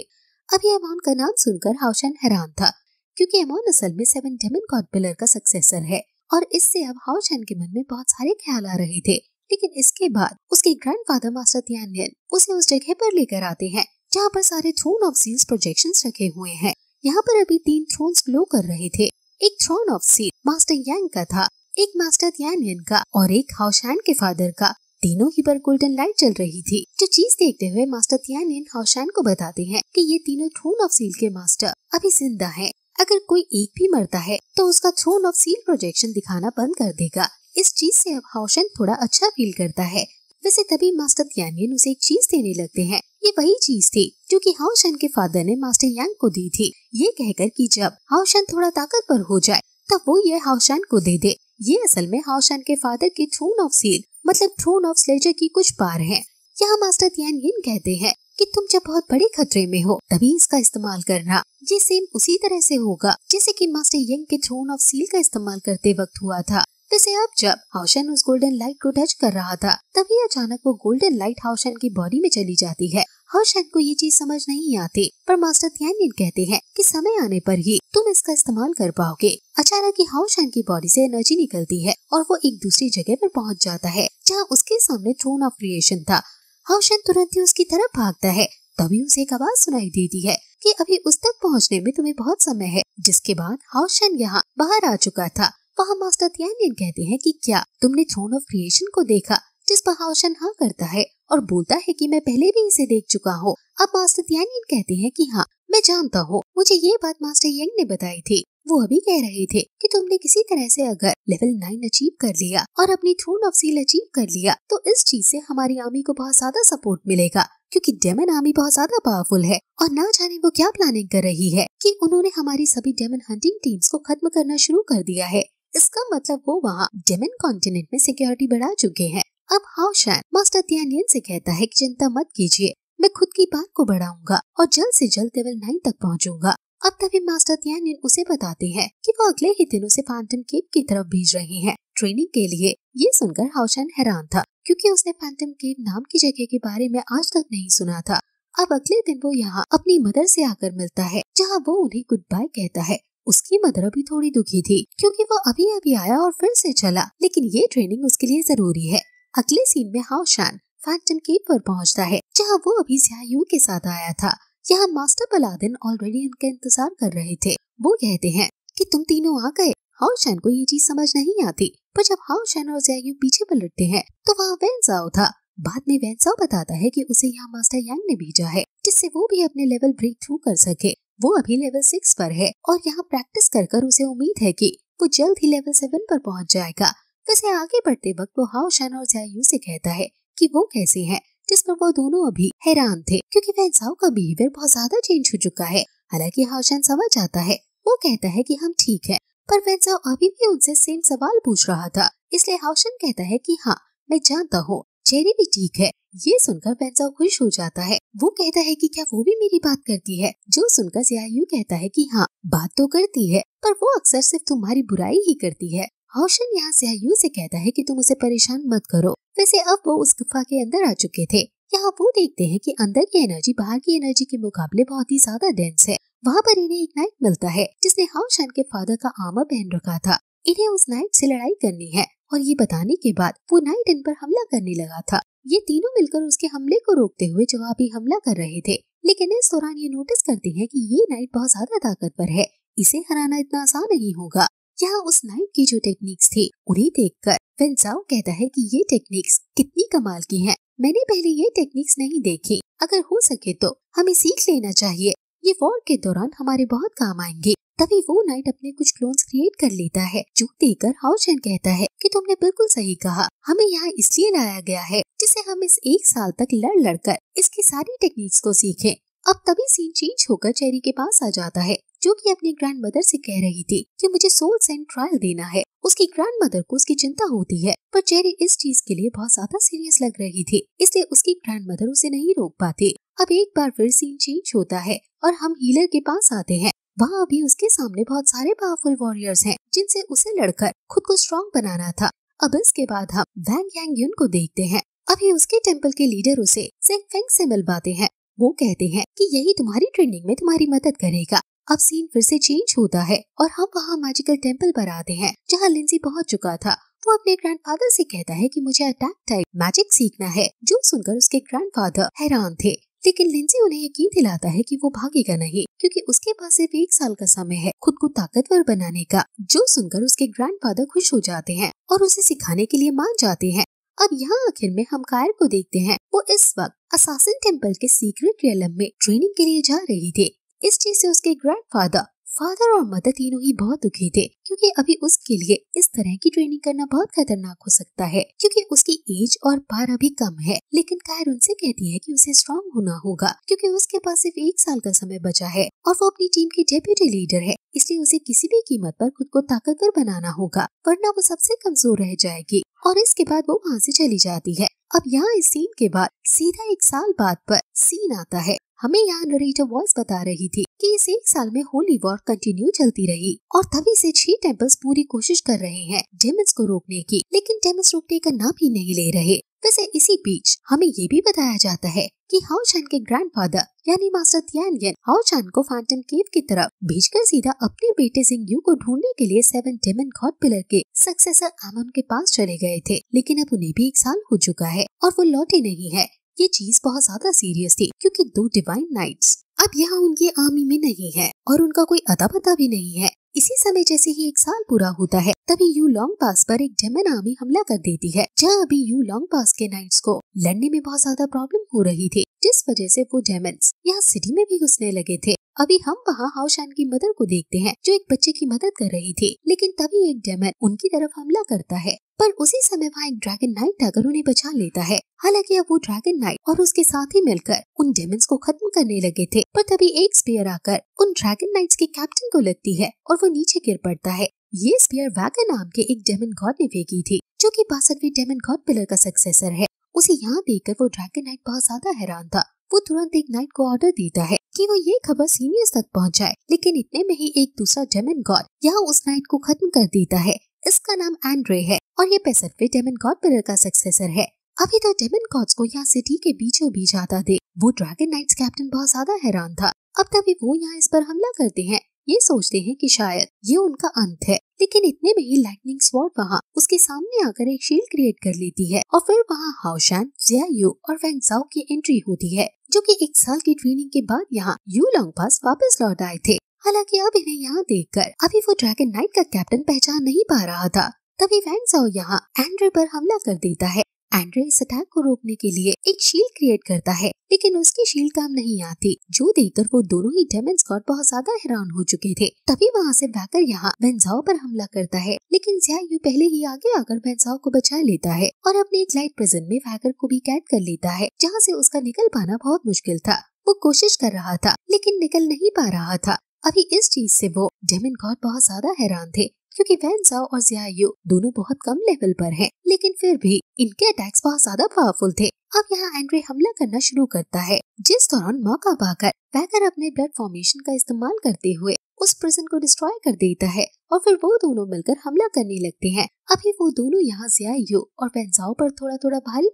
अभी एमॉन का नाम सुनकर हाओशान हैरान था, क्योंकि एमॉन असल में 7 डेमन गॉड पिलर का सक्सेसर है और इससे अब हाओशान के मन में बहुत सारे ख्याल आ रहे थे। लेकिन इसके बाद उसके ग्रैंडफादर मास्टर तियानियन उसे उस जगह पर लेकर आते हैं जहाँ पर सारे थ्रोन ऑफ सील्स प्रोजेक्शंस रखे हुए हैं। यहाँ पर अभी 3 थ्रोन्स ग्लो कर रहे थे। एक थ्रोन ऑफ सील मास्टर यांग का था, एक मास्टर तियानियन का और एक हाओशान के फादर का। तीनों ही पर गोल्डन लाइट चल रही थी। जो चीज देखते हुए मास्टर तियानियन हाओशान को बताते हैं कि ये तीनों थ्रोन ऑफ सील के मास्टर अभी जिंदा हैं। अगर कोई एक भी मरता है तो उसका थ्रोन ऑफ सील प्रोजेक्शन दिखाना बंद कर देगा। इस चीज से अब हाओशान थोड़ा अच्छा फील करता है। वैसे तभी मास्टर तियानियन उसे एक चीज देने लगते हैं। ये वही चीज थी जो कि हाओशान के फादर ने मास्टर यांग को दी थी, ये कहकर कि जब हाओशान थोड़ा ताकतवर हो जाए तब वो ये हाओशान को दे दे। ये असल में हाओशान के फादर की थ्रोन ऑफ सील मतलब थ्रोन ऑफ स्लेजर की कुछ पार है। यहाँ मास्टर तियानियन कहते हैं कि तुम जब बहुत बड़े खतरे में हो तभी इसका इस्तेमाल करना। ये सेम उसी तरह से होगा जैसे कि मास्टर यंग के थ्रोन ऑफ सील का इस्तेमाल करते वक्त हुआ था। वैसे अब जब हाओशान उस गोल्डन लाइट को टच कर रहा था तभी अचानक वो गोल्डन लाइट हाओशान की बॉडी में चली जाती है। हाओशान को ये चीज समझ नहीं आती, पर मास्टर तियानियन कहते हैं कि समय आने पर ही तुम इसका इस्तेमाल कर पाओगे। अचानक ही हाओशान की बॉडी से एनर्जी निकलती है और वो एक दूसरी जगह पर पहुंच जाता है जहाँ उसके सामने थ्रोन ऑफ क्रिएशन था। हाओशान तुरंत ही उसकी तरफ भागता है। तभी उसे एक आवाज सुनाई देती है कि अभी उस तक पहुंचने में तुम्हें बहुत समय है। जिसके बाद हाओशान यहाँ बाहर आ चुका था। वहाँ मास्टर तियानियन कहते हैं कि क्या तुमने थ्रोन ऑफ क्रिएशन को देखा, जिस पर हाओशान हाँ करता है और बोलता है कि मैं पहले भी इसे देख चुका हूँ। अब मास्टर तियानियन कहते हैं कि हाँ मैं जानता हूँ, मुझे ये बात मास्टर यंग ने बताई थी। वो अभी कह रहे थे कि तुमने किसी तरह से अगर लेवल 9 अचीव कर लिया और अपनी थ्रोन ऑफ सील अचीव कर लिया तो इस चीज से हमारी आर्मी को बहुत ज्यादा सपोर्ट मिलेगा, क्योंकि डेमन आर्मी बहुत ज्यादा पावरफुल है और ना जाने वो क्या प्लानिंग कर रही है कि उन्होंने हमारी सभी डेमन हंटिंग टीम्स को खत्म करना शुरू कर दिया है। इसका मतलब वो वहाँ डेमन कॉन्टिनेंट में सिक्योरिटी बढ़ा चुके हैं। अब हाओशान मास्टर तियानियन से कहता है कि चिंता मत कीजिए, मैं खुद की बात को बढ़ाऊंगा और जल्द से जल्द लेवल 9 तक पहुंचूंगा। अब तभी मास्टर तियानियन उसे बताते हैं कि वो अगले ही दिन उसे फैंटम केव की तरफ भेज रहे हैं ट्रेनिंग के लिए। ये सुनकर हाओशान हैरान था, क्योंकि उसने फैंटम केव नाम की जगह के बारे में आज तक नहीं सुना था। अब अगले दिन वो यहाँ अपनी मदर से आकर मिलता है, जहाँ वो उन्हें गुड बाय कहता है। उसकी मदर अभी थोड़ी दुखी थी, क्योंकि वो अभी अभी आया और फिर से चला, लेकिन ये ट्रेनिंग उसके लिए जरूरी है। अगले सीन में हाओशान फैंटम केव पर पहुंचता है, जहाँ वो अभी ज़ियायू के साथ आया था। यहाँ मास्टर पलादिन ऑलरेडी उनका इंतजार कर रहे थे। वो कहते हैं कि तुम तीनों आ गए। हाओशान को ये चीज समझ नहीं आती, पर जब हाओशान और ज़ियायू पीछे पलटते हैं तो वहाँ वेनसाओ था। बाद में वेनसाओ बताता है कि उसे यहाँ मास्टर यांग ने भेजा है, जिससे वो भी अपने लेवल ब्रेक थ्रू कर सके। वो अभी लेवल 6 पर है और यहाँ प्रैक्टिस कर उसे उम्मीद है कि वो जल्द ही लेवल 7 पर पहुंच जाएगा। वैसे आगे बढ़ते वक्त वो हाओशान और ज़ियायू से कहता है कि वो कैसे हैं, जिस पर वो दोनों अभी हैरान थे, क्योंकि वेनसाओ का बिहेवियर बहुत ज्यादा चेंज हो चुका है। हालांकि हाओशान समझ आता है। वो कहता है कि हम ठीक है, पर वेनसाओ अभी भी उनसे सेम सवाल पूछ रहा था। इसलिए हाओशान कहता है कि हाँ मैं जानता हूँ, चेरी भी ठीक है। ये सुनकर वेनसाओ खुश हो जाता है। वो कहता है कि क्या वो भी मेरी बात करती है, जो सुनकर ज़ियायू कहता है कि हाँ बात तो करती है, पर वो अक्सर सिर्फ तुम्हारी बुराई ही करती है। हाओशान यहाँ ज़ियायू से कहता है कि तुम उसे परेशान मत करो। वैसे अब वो उस गुफा के अंदर आ चुके थे। यहाँ वो देखते हैं कि अंदर की एनर्जी बाहर की एनर्जी के मुकाबले बहुत ही ज्यादा डेंस है। वहाँ पर इन्हें एक नाइट मिलता है जिसने हाओशान के फादर का आर्मर पहन रखा था। इन्हें उस नाइट से लड़ाई करनी है और ये बताने के बाद वो नाइट इन पर हमला करने लगा था। ये तीनों मिलकर उसके हमले को रोकते हुए जवाबी हमला कर रहे थे, लेकिन इस दौरान ये नोटिस करते हैं कि ये नाइट बहुत ज्यादा ताकतवर है, इसे हराना इतना आसान नहीं होगा। यहाँ उस नाइट की जो टेक्निक्स थी उन्हें देखकर वेनसाओ कहता है कि ये टेक्निक्स कितनी कमाल की हैं। मैंने पहले ये टेक्निक्स नहीं देखी, अगर हो सके तो हमें सीख लेना चाहिए, ये वॉर के दौरान हमारे बहुत काम आएंगे। तभी वो नाइट अपने कुछ क्लोन्स क्रिएट कर लेता है, जो देखकर हाओशान कहता है कि तुमने बिल्कुल सही कहा, हमें यहाँ इसलिए लाया गया है जिससे हम इस 1 साल तक लड़ कर इसकी सारी टेक्निक्स को सीखें। अब तभी सीन चेंज होकर चेरी के पास आ जाता है, जो कि अपनी ग्रैंड मदर से कह रही थी कि मुझे सोल सेंड ट्रायल देना है। उसकी ग्रैंड मदर को उसकी चिंता होती है, पर चेरी इस चीज के लिए बहुत ज्यादा सीरियस लग रही थी, इसलिए उसकी ग्रैंड मदर उसे नहीं रोक पाती। अब एक बार फिर सीन चेंज होता है और हम हीलर के पास आते हैं। वहाँ अभी उसके सामने बहुत सारे पावरफुल वॉरियर्स हैं जिनसे उसे लड़कर खुद को स्ट्रॉन्ग बनाना था। अब इसके बाद हम वैंग यांग युन को देखते हैं। अभी उसके टेम्पल के लीडर उसे ज़ेंग फेंग से मिल पाते हैं। वो कहते हैं कि यही तुम्हारी ट्रेनिंग में तुम्हारी मदद करेगा। अब सीन फिर से चेंज होता है और हम वहाँ मैजिकल टेम्पल पर आते हैं जहाँ लिंजी पहुँच चुका था। वो अपने ग्रैंडफादर से कहता है कि मुझे अटैक टाइप मैजिक सीखना है, जो सुनकर उसके ग्रैंडफादर हैरान थे। लेकिन लिंजी उन्हें यकीन दिलाता है कि वो भागेगा नहीं, क्योंकि उसके पास सिर्फ 1 साल का समय है खुद को ताकतवर बनाने का। जो सुनकर उसके ग्रैंडफादर खुश हो जाते हैं और उसे सिखाने के लिए मान जाते हैं। अब यहाँ आखिर में हम कायर को देखते हैं। वो इस वक्त असासिन टेम्पल के सीक्रेट रियलम में ट्रेनिंग के लिए जा रही थी। इस चीज से उसके ग्रैंडफादर, फादर और मदर तीनों ही बहुत दुखी थे, क्योंकि अभी उसके लिए इस तरह की ट्रेनिंग करना बहुत खतरनाक हो सकता है, क्योंकि उसकी एज और पार अभी कम है। लेकिन कायर उनसे कहती है कि उसे स्ट्रॉन्ग होना होगा, क्योंकि उसके पास सिर्फ 1 साल का समय बचा है और वो अपनी टीम की डेप्यूटी लीडर है। इसलिए उसे किसी भी कीमत पर खुद को ताकतवर बनाना होगा, वरना वो सबसे कमजोर रह जाएगी। और इसके बाद वो वहाँ से चली जाती है। अब यहाँ इस सीन के बाद सीधा 1 साल बाद पर सीन आता है। हमें यहाँ नरेटर वॉइस बता रही थी कि इस 1 साल में होली वॉर कंटिन्यू चलती रही और तभी से 6 टेम्पल्स पूरी कोशिश कर रहे हैं डेमन्स को रोकने की, लेकिन डेमन्स रोकने का नाम ही नहीं ले रहे। वैसे इसी बीच हमें ये भी बताया जाता है कि हाओ चैन के ग्रैंडफादर यानी मास्टर तियान येन हाओ चैन को फैंटम केव की तरफ भेजकर सीधा अपने बेटे जिंग यू को ढूंढने के लिए 7 डेमन गॉड पिलर के सक्सेसर आमन के पास चले गए थे। लेकिन अब उन्हें भी 1 साल हो चुका है और वो लौटे नहीं है। ये चीज बहुत ज्यादा सीरियस थी, क्योंकि 2 डिवाइन नाइट्स अब यहाँ उनकी आर्मी में नहीं है और उनका कोई अता पता भी नहीं है। इसी समय जैसे ही 1 साल पूरा होता है, तभी यू लॉन्ग पास पर एक डेमन आर्मी हमला कर देती है, जहाँ अभी यू लॉन्ग पास के नाइट्स को लड़ने में बहुत ज्यादा प्रॉब्लम हो रही थी, जिस वजह से वो डेमन्स यहाँ सिटी में भी घुसने लगे थे। अभी हम वहाँ हाओ शान की मदर को देखते हैं, जो एक बच्चे की मदद कर रही थी। लेकिन तभी एक डेमन उनकी तरफ हमला करता है, पर उसी समय वहाँ एक ड्रैगन नाइट आकर उन्हें बचा लेता है। हालांकि अब वो ड्रैगन नाइट और उसके साथी मिलकर उन डेमन्स को खत्म करने लगे थे, पर तभी एक स्पीयर आकर उन ड्रैगन नाइट्स के कैप्टन को लगती है और वो नीचे गिर पड़ता है। ये स्पीयर वैगर नाम के एक डेमन गॉड ने फेंकी थी, जो कि 62वें डेमन गॉड पिलर का सक्सेसर है। उसे यहाँ देखकर वो ड्रैगन नाइट बहुत ज्यादा हैरान था। वो तुरंत एक नाइट को ऑर्डर देता है कि वो ये खबर सीनियर्स तक पहुँचाए, लेकिन इतने में ही एक दूसरा डेमन गॉड यहाँ उस नाइट को खत्म कर देता है। इसका नाम एंड्रे है और ये 65वें डेमन गॉड पिलर का सक्सेसर है। अभी तो डेमन गॉड्स को यहाँ सिटी के बीचों बीच आता देख वो ड्रैगन नाइट्स कैप्टन बहुत ज्यादा हैरान था। अब तभी वो यहाँ इस पर हमला करते हैं। ये सोचते हैं कि शायद ये उनका अंत है, लेकिन इतने में ही लाइटनिंग स्वॉर्ड वहाँ उसके सामने आकर एक शील्ड क्रिएट कर लेती है और फिर वहाँ हाओ शान, जिया यू और वैंग जाओ की एंट्री होती है, जो कि 1 साल की ट्रेनिंग के बाद यहाँ यू लॉन्ग पास वापस लौट आए थे। हालांकि अब इन्हें यहाँ देखकर अभी वो ड्रैगन नाइट का कैप्टन पहचान नहीं पा रहा था। तभी वैंग जाओ यहाँ एंड्रे पर हमला कर देता है। एंड्रे इस अटैक को रोकने के लिए एक शील्ड क्रिएट करता है, लेकिन उसकी शील्ड काम नहीं आती, जो देखकर वो दोनों ही डेमन गॉड बहुत ज्यादा हैरान हो चुके थे। तभी वहाँ से वैकर यहाँ वेंजाओ पर हमला करता है, लेकिन जिया यू पहले ही आगे आकर वेंजाओ को बचा लेता है और अपने एक लाइट प्रिजन में वैकर को भी कैद कर लेता है, जहाँ से उसका निकल पाना बहुत मुश्किल था। वो कोशिश कर रहा था लेकिन निकल नहीं पा रहा था। अभी इस चीज से वो डेमन गॉड बहुत ज्यादा हैरान थे, क्योंकि वैन जाओ और जिया यू दोनों बहुत कम लेवल पर हैं, लेकिन फिर भी इनके अटैक्स बहुत ज्यादा पावरफुल थे। अब यहाँ एंड्रे हमला करना शुरू करता है, जिस दौरान मौका पाकर वैकर अपने ब्लड फॉर्मेशन का इस्तेमाल करते हुए उस प्रिजन को डिस्ट्रॉय कर देता है और फिर वो दोनों मिलकर हमला करने लगते हैं। अभी वो दोनों यहाँ जिया यू और वेंजाओ पर थोड़ा थोड़ा भारी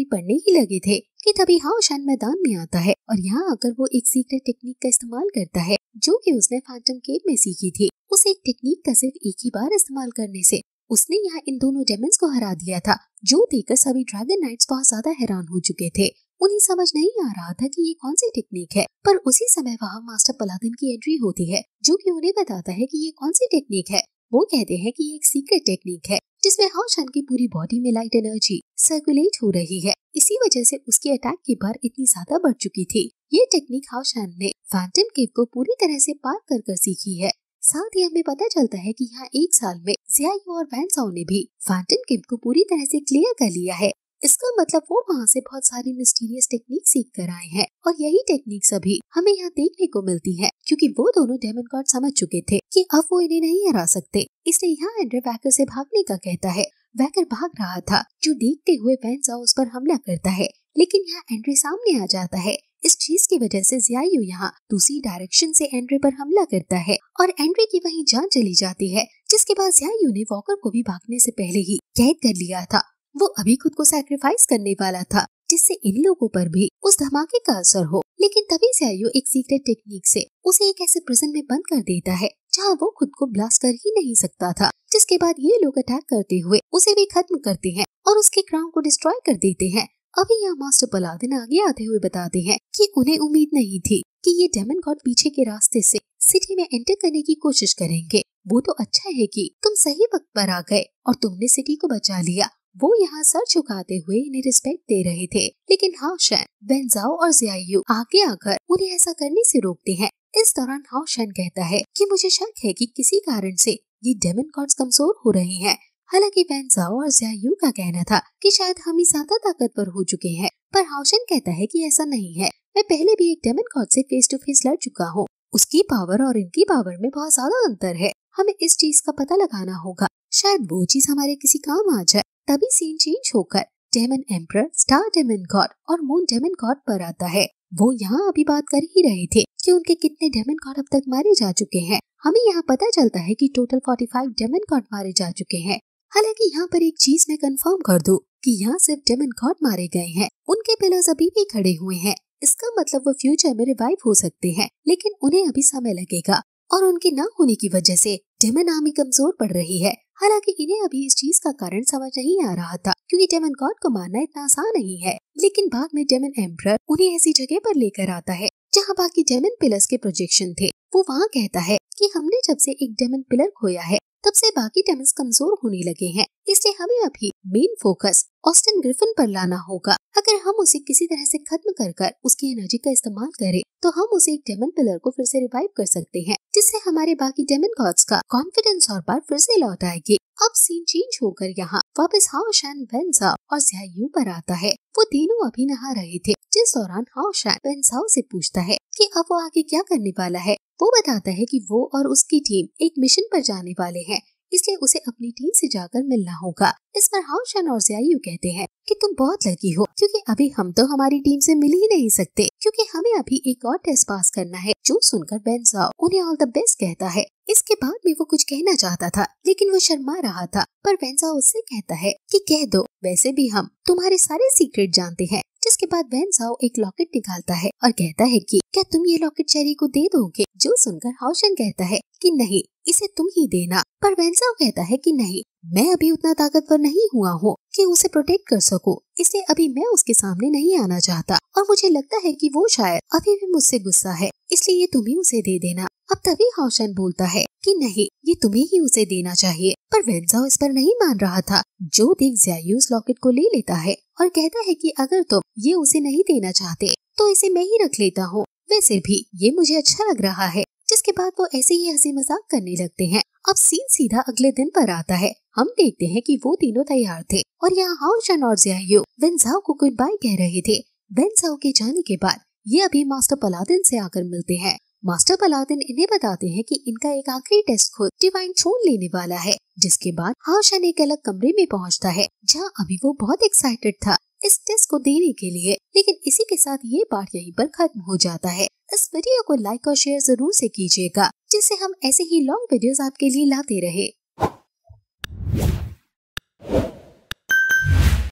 पड़ने ही लगे थे कि तभी हाओ शान मैदान में आता है और यहाँ आकर वो एक सीक्रेट टेक्निक का इस्तेमाल करता है, जो कि उसने फैंटम केव में सीखी थी। उस एक टेक्निक का सिर्फ एक ही बार इस्तेमाल करने से उसने यहाँ इन दोनों डेमन्स को हरा दिया था, जो देखकर सभी ड्रैगन नाइट्स बहुत ज्यादा हैरान हो चुके थे। उन्हें समझ नहीं आ रहा था कि ये कौन सी टेक्निक है, पर उसी समय वहाँ मास्टर पलादिन की एंट्री होती है, जो कि उन्हें बताता है कि ये कौन सी टेक्निक है। वो कहते हैं कि ये एक सीक्रेट टेक्निक है, जिसमें हाओ शान की पूरी बॉडी में लाइट एनर्जी सर्कुलेट हो रही है। इसी वजह से उसकी अटैक की बार इतनी ज्यादा बढ़ चुकी थी। ये टेक्निक हाओ शान ने फैंटम केव को पूरी तरह से पार कर सीखी है। साथ ही हमें पता चलता है कि यहाँ 1 साल में जिया यू और वैन जाओ ने भी फैंटम केव को पूरी तरह से क्लियर कर लिया है। इसका मतलब वो वहाँ से बहुत सारी मिस्टीरियस टेक्निक सीख कर आए हैं और यही टेक्निक सभी हमें यहाँ देखने को मिलती है, क्योंकि वो दोनों डेमन गॉड समझ चुके थे कि अब वो इन्हें नहीं हरा सकते। इसलिए यहाँ एंड्रे वैकर से भागने का कहता है। वैकर भाग रहा था, जो देखते हुए वैन जाओ उस पर हमला करता है, लेकिन यहाँ एंड्रे सामने आ जाता है। इस चीज की वजह से ज़ियायू यहाँ दूसरी डायरेक्शन से एंड्रे पर हमला करता है और एंड्रे की वहीं जान चली जाती है, जिसके बाद ज़ियायू ने वॉकर को भी भागने से पहले ही कैद कर लिया था। वो अभी खुद को सैक्रिफाइस करने वाला था जिससे इन लोगों पर भी उस धमाके का असर हो, लेकिन तभी ज़ियायू एक सीक्रेट टेक्निक से उसे एक ऐसे प्रिजन में बंद कर देता है जहाँ वो खुद को ब्लास्ट कर ही नहीं सकता था, जिसके बाद ये लोग अटैक करते हुए उसे भी खत्म करते हैं और उसके क्राउन को डिस्ट्रॉय कर देते हैं। अभी यहाँ मास्टर पलादिन आगे आते हुए बताते हैं कि उन्हें उम्मीद नहीं थी कि ये डेमन गॉड पीछे के रास्ते से सिटी में एंटर करने की कोशिश करेंगे। वो तो अच्छा है कि तुम सही वक्त पर आ गए और तुमने सिटी को बचा लिया। वो यहाँ सर झुकाते हुए इन्हें रिस्पेक्ट दे रहे थे, लेकिन हाओशेन, वेन्ज़ाओ और ज़ियायू आगे आकर उन्हें ऐसा करने से रोकते हैं। इस दौरान हाओशेन कहता है कि मुझे शक है कि किसी कारण से ये डेमन गॉड्स कमजोर हो रहे हैं। हालांकि वेन्ज़ाओ और ज़ियायू का कहना था कि शायद हम ही ज्यादा ताकतवर हो चुके हैं, पर हाओशेन कहता है कि ऐसा नहीं है। मैं पहले भी एक डेमन गॉड से फेस टू फेस लड़ चुका हूँ। उसकी पावर और इनकी पावर में बहुत ज्यादा अंतर है। हमें इस चीज का पता लगाना होगा, शायद वो चीज हमारे किसी काम आ जाए। तभी सीन चेंज होकर demon emperor, star demon god और मून डेमन गॉड पर आता है। वो यहाँ अभी बात कर ही रहे थे कि उनके कितने डेमन गॉड अब तक मारे जा चुके हैं। हमें यहाँ पता चलता है कि टोटल 45 डेमन गॉड मारे जा चुके हैं। हालांकि यहाँ पर एक चीज मैं कंफर्म कर दूं कि यहाँ सिर्फ डेमन गॉड मारे गए हैं, उनके पिलर्स अभी भी खड़े हुए हैं। इसका मतलब वो फ्यूचर में रिवाइव हो सकते हैं, लेकिन उन्हें अभी समय लगेगा और उनके न होने की वजह से डेमन आर्मी कमजोर पड़ रही है। हालांकि इन्हें अभी इस चीज का कारण समझ नहीं आ रहा था, क्योंकि डेमन गॉड को मारना इतना आसान नहीं है। लेकिन बाद में डेमन एम्परर उन्हें ऐसी जगह पर लेकर आता है जहाँ बाकी डेमन पिलर्स के प्रोजेक्शन थे। वो वहाँ कहता है कि हमने जब से एक डेमन पिलर खोया है तब से बाकी डेमन्स कमजोर होने लगे हैं, इसलिए हमें अभी मेन फोकस ऑस्टिन ग्रिफिन पर लाना होगा। अगर हम उसे किसी तरह से खत्म कर उसकी एनर्जी का इस्तेमाल करें तो हम उसे एक डेमन पिलर को फिर से रिवाइव कर सकते हैं, जिससे हमारे बाकी डेमन गॉड्स का कॉन्फिडेंस और पावर फिर से लौट आएगी। अब सीन चेंज होकर यहाँ वापस हाओशेन, वेन्ज़ाओ और ज़ियायू पर आता है। वो तीनों अभी नहा रहे थे, जिस दौरान हाओशेन वेन्ज़ाओ से पूछता है कि अब वो आगे क्या करने वाला है। वो बताता है कि वो और उसकी टीम एक मिशन पर जाने वाले हैं, इसलिए उसे अपनी टीम से जाकर मिलना होगा। इस पर हाओशेन और ज़ियायू कहते हैं कि तुम बहुत लकी हो, क्योंकि अभी हम तो हमारी टीम से मिल ही नहीं सकते, क्योंकि हमें अभी एक और टेस्ट पास करना है। जो सुनकर वेन्ज़ाओ उन्हें ऑल द बेस्ट कहता है। इसके बाद में वो कुछ कहना चाहता था, लेकिन वो शर्मा रहा था, पर वेन्ज़ाओ उससे कहता है कि कह दो, वैसे भी हम तुम्हारे सारे सीक्रेट जानते हैं। जिसके बाद वेन्ज़ाओ एक लॉकेट निकालता है और कहता है कि क्या तुम ये लॉकेट चेरी को दे दोगे। जो सुनकर हाओशेन कहता है कि नहीं, इसे तुम ही देना, पर वेन्ज़ाओ कहता है कि नहीं, मैं अभी उतना ताकतवर नहीं हुआ हूँ कि उसे प्रोटेक्ट कर सकूं, इसलिए अभी मैं उसके सामने नहीं आना चाहता और मुझे लगता है कि वो शायद अभी भी मुझसे गुस्सा है, इसलिए ये तुम ही उसे दे देना। अब तभी हाओशेन बोलता है कि नहीं, ये तुम्हें ही उसे देना चाहिए, पर वेन्ज़ाओ इस पर नहीं मान रहा था। जो देख ज़ियायू उस लॉकेट को ले लेता है और कहता है कि अगर तुम ये उसे नहीं देना चाहते तो इसे मैं ही रख लेता हूँ, वैसे भी ये मुझे अच्छा लग रहा है। जिसके बाद वो ऐसे ही हंसी मजाक करने लगते हैं। अब सीन सीधा अगले दिन पर आता है। हम देखते हैं कि वो तीनों तैयार थे और यहाँ हाओशेन और ज़ियायू वेन्ज़ाओ को गुड बाय कह रहे थे। वेन्ज़ाओ के जाने के बाद ये अभी मास्टर पलादिन से आकर मिलते हैं। मास्टर पलादिन इन्हें बताते हैं कि इनका एक आखिरी टेस्ट खुद डिवाइन थ्रोन लेने वाला है। जिसके बाद हाओशेन एक अलग कमरे में पहुंचता है, जहां अभी वो बहुत एक्साइटेड था इस टेस्ट को देने के लिए। लेकिन इसी के साथ ये पार्ट यहीं पर खत्म हो जाता है। इस वीडियो को लाइक और शेयर जरूर से कीजिएगा, जिससे हम ऐसे ही लॉन्ग वीडियोस आपके लिए लाते रहे।